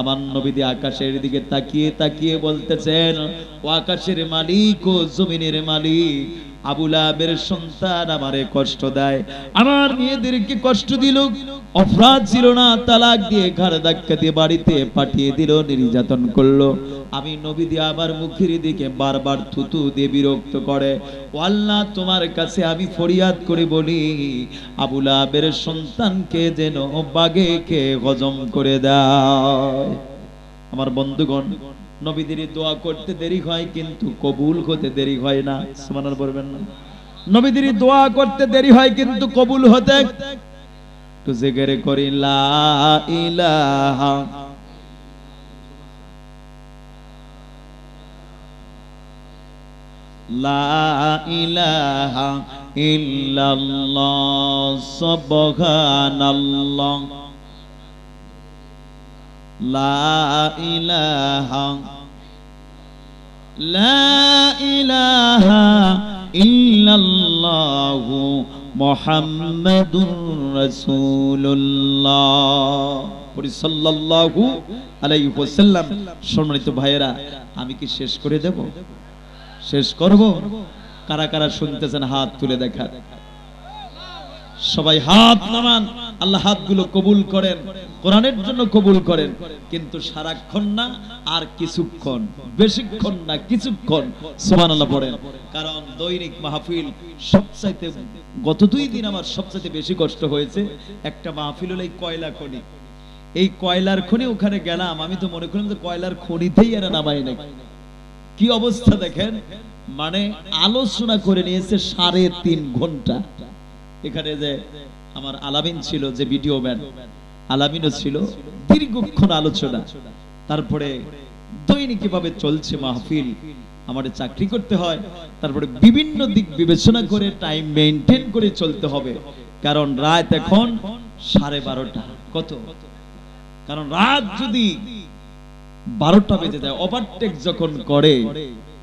আমার নবীজি আকাশের দিকে তাকিয়ে তাকিয়ে বলতেছেন, ও আকাশের মালিক ও জমিনের মালিক, আবু লাহাবের সন্তান আমারে কষ্ট দেয়, আমার মেয়েদেরকে কষ্ট দিল, অপরাধ ছিল না, তালাক দিয়ে ঘাড় ধাক্কা দিয়ে বাড়িতে পাঠিয়ে দিল, নির্যাতন করলো। আমি নবীজি আবার মুখের দিকে বারবার থুতু দিয়ে বিরক্ত করে। ও আল্লাহ, তোমার কাছে আমি ফরিয়াদ করে বলি, আবু লাহাবের সন্তানকে যেন বাগে কে হজম করে দেয়। আমার বন্ধুগণ, নবীদের দোয়া করতে দেরি হয় কিন্তু কবুল হতে দেরি হয় না। সুবহানাল্লাহ বলবেন না? নবীদের দোয়া করতে দেরি হয় কিন্তু কবুল হতে একটু জিকির করি, লা ইলাহা লা ইলাহা ইল্লাল্লাহ সুবহানাল্লাহ লা ইলাহা লা ইলাহা ইল্লাল্লাহু মুহাম্মাদুর রাসূলুল্লাহ সাল্লাল্লাহু আলাইহি ওয়াসাল্লাম। সম্মানিত ভাইয়েরা, আমি কি শেষ করে দেব? শেষ করব? কারা কারা শুনতেছেন হাত তুলে দেখান। সবাই হাত নামান, আল্লাহ হাতগুলো কবুল করেন, কোরআনের জন্য কবুল করেন। কিন্তু সারাক্ষণ না, আর কিছুক্ষণ, বেশিক্ষণ না, কিছুক্ষণ সুবহানাল্লাহ পড়েন। কারণ দৈনিক মাহফিল সবচাইতে, গত 2 দিন আমার সবচাইতে বেশি কষ্ট হয়েছে। একটা মাহফিল হলো এই কয়লা খনি, এই কয়লার খনি, ওখানে গেলাম, আমি তো মনে করলাম যে কয়লার খনিতেই এরা নামাই নাকি। কি অবস্থা দেখেন, মানে আলোচনা করে নিয়েছে 3.5 ঘন্টা। এখানে যে আমার আলামিন ছিল, যে ভিডিও ম্যান আলামিনও ছিল, দীর্ঘক্ষণ আলোচনা। তারপরে দৈনিক কিভাবে চলছে মাহফিল, আমাদের চাকরি করতে হয়, তারপরে বিভিন্ন দিক বিবেচনা করে টাইম মেইনটেইন করে চলতে হবে। কারণ রাত এখন 12:30। কত? কারণ রাত যদি 12টা বেজে যায়, ওভারটেক যখন করে,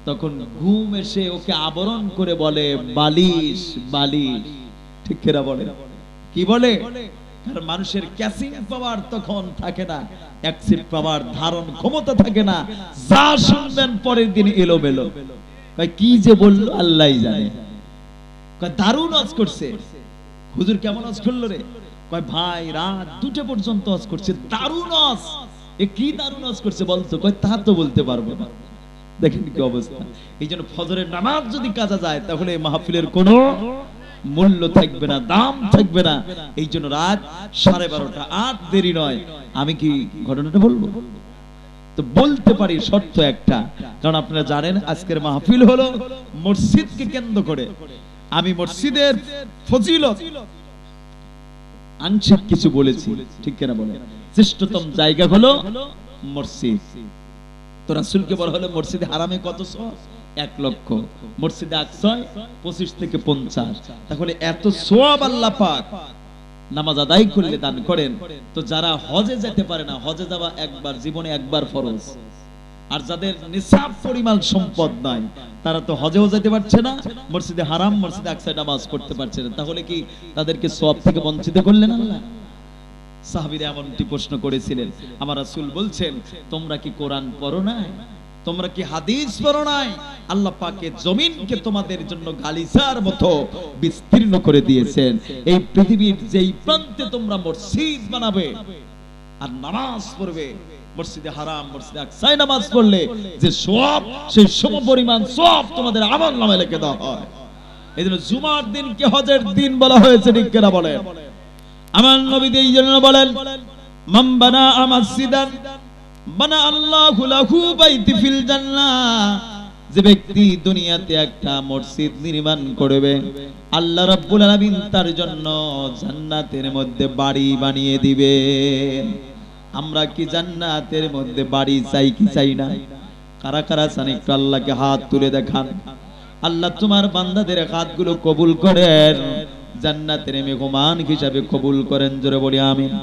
তখন ঘুম এসে ওকে আবরণ করে বলে বালিশ বালিশ। ঠিক কিনা বলে? কি বলে? কারণ মানুষের ক্যাচিং পাওয়ার তখন থাকে না, অ্যাকসেপ্ট পাওয়ার ধারণ ক্ষমতা থাকে না। যা শুনবেন পরের দিন এলোমেলো। কয় কি যে বললো আল্লাহই জানে। কয় দারুণ ওয়াজ করছে। হুজুর কেমন ওয়াজ করলো রে? কয় ভাই রাত 2টা পর্যন্ত ওয়াজ করছে, দারুণ ওয়াজ। এ কি দারুণ ওয়াজ করছে বলতো? কয় তা তো বলতে পারবো না। দেখেন কি অবস্থা। এই জন্য ফজরের নামাজ যদি কাজা যায়, তাহলে এই মাহফিলের কোনো মূল্য থাকবে না, দাম থাকবে না। এই জন্য রাত 12:30, আর দেরি নয়। আমি কি ঘটনাটা বলবো? তো বলতে পারি, শর্ত একটা। কারণ আপনারা জানেন আজকের মাহফিল হলো মসজিদকে কেন্দ্র করে। আমি মসজিদের ফজিলত আংশিক কিছু বলেছি, ঠিক কিনা বলে? শ্রেষ্ঠতম জায়গা হলো মসজিদ। তো রাসূলকে বলা হলো মসজিদে হারামে কত সওয়াব? 1 লক্ষ। মসজিদে আকসায় 25 থেকে 50। তাহলে এত সওয়াব আল্লাহ পাক নামাজ আদায় করলে দান করেন। তো যারা হজে যেতে পারে না, হজে যাওয়া একবার জীবনে, একবার ফরজ। আর যাদের নিসাব পরিমাণ সম্পদ নাই, তারা তো হজেও যেতে পারছে না, মসজিদে হারাম, মসজিদে আকসায় নামাজ পড়তে পারছে না। তাহলে কি তাদেরকে সওয়াব থেকে বঞ্চিত করলেন আল্লাহ? সাহাবীরা এমনটি প্রশ্ন করেছিলেন। আমার রাসূল বলছেন, তোমরা কি কোরআন পড়ো নাই? তোমরা কি হাদিস পড়ো নাই? আল্লাহ পাকের জমিনকে তোমাদের জন্য গালিচার মতো বিস্তীর্ণ করে দিয়েছেন। এই পৃথিবীর যেই প্রান্তে তোমরা মসজিদ বানাবে আর নামাজ পড়বে, মসজিদে হারাম, মসজিদে আকসায় নামাজ পড়লে যে সওয়াব, সেই সমপরিমাণ সওয়াব তোমাদের আমলনামায় লিখে দেওয়া হয়। এইজন্য জুমার দিনকে হজের দিন বলা হয়েছে, ঠিক কিনা বলেন? আমার নবী এই জন্য বলেন, মান বানা মাসজিদান বানা আল্লাহু লাহু বাইতি ফিল জান্নাহ। যে ব্যক্তি দুনিয়াতে একটা মসজিদ নির্মাণ করবে, আল্লাহ রাব্বুল আলামিন তার জন্য জান্নাতের মধ্যে বাড়ি বানিয়ে দিবেন। আমরা কি জান্নাতের মধ্যে বাড়ি চাই কি চাই না? কারা কারা চান একটু আল্লাহকে হাত তুলে দেখান। আল্লাহ তোমার বান্দাদের হাতগুলো কবুল করেন, জান্নাতের মেহমান হিসাবে কবুল করেন। জোরে বলি আমিন।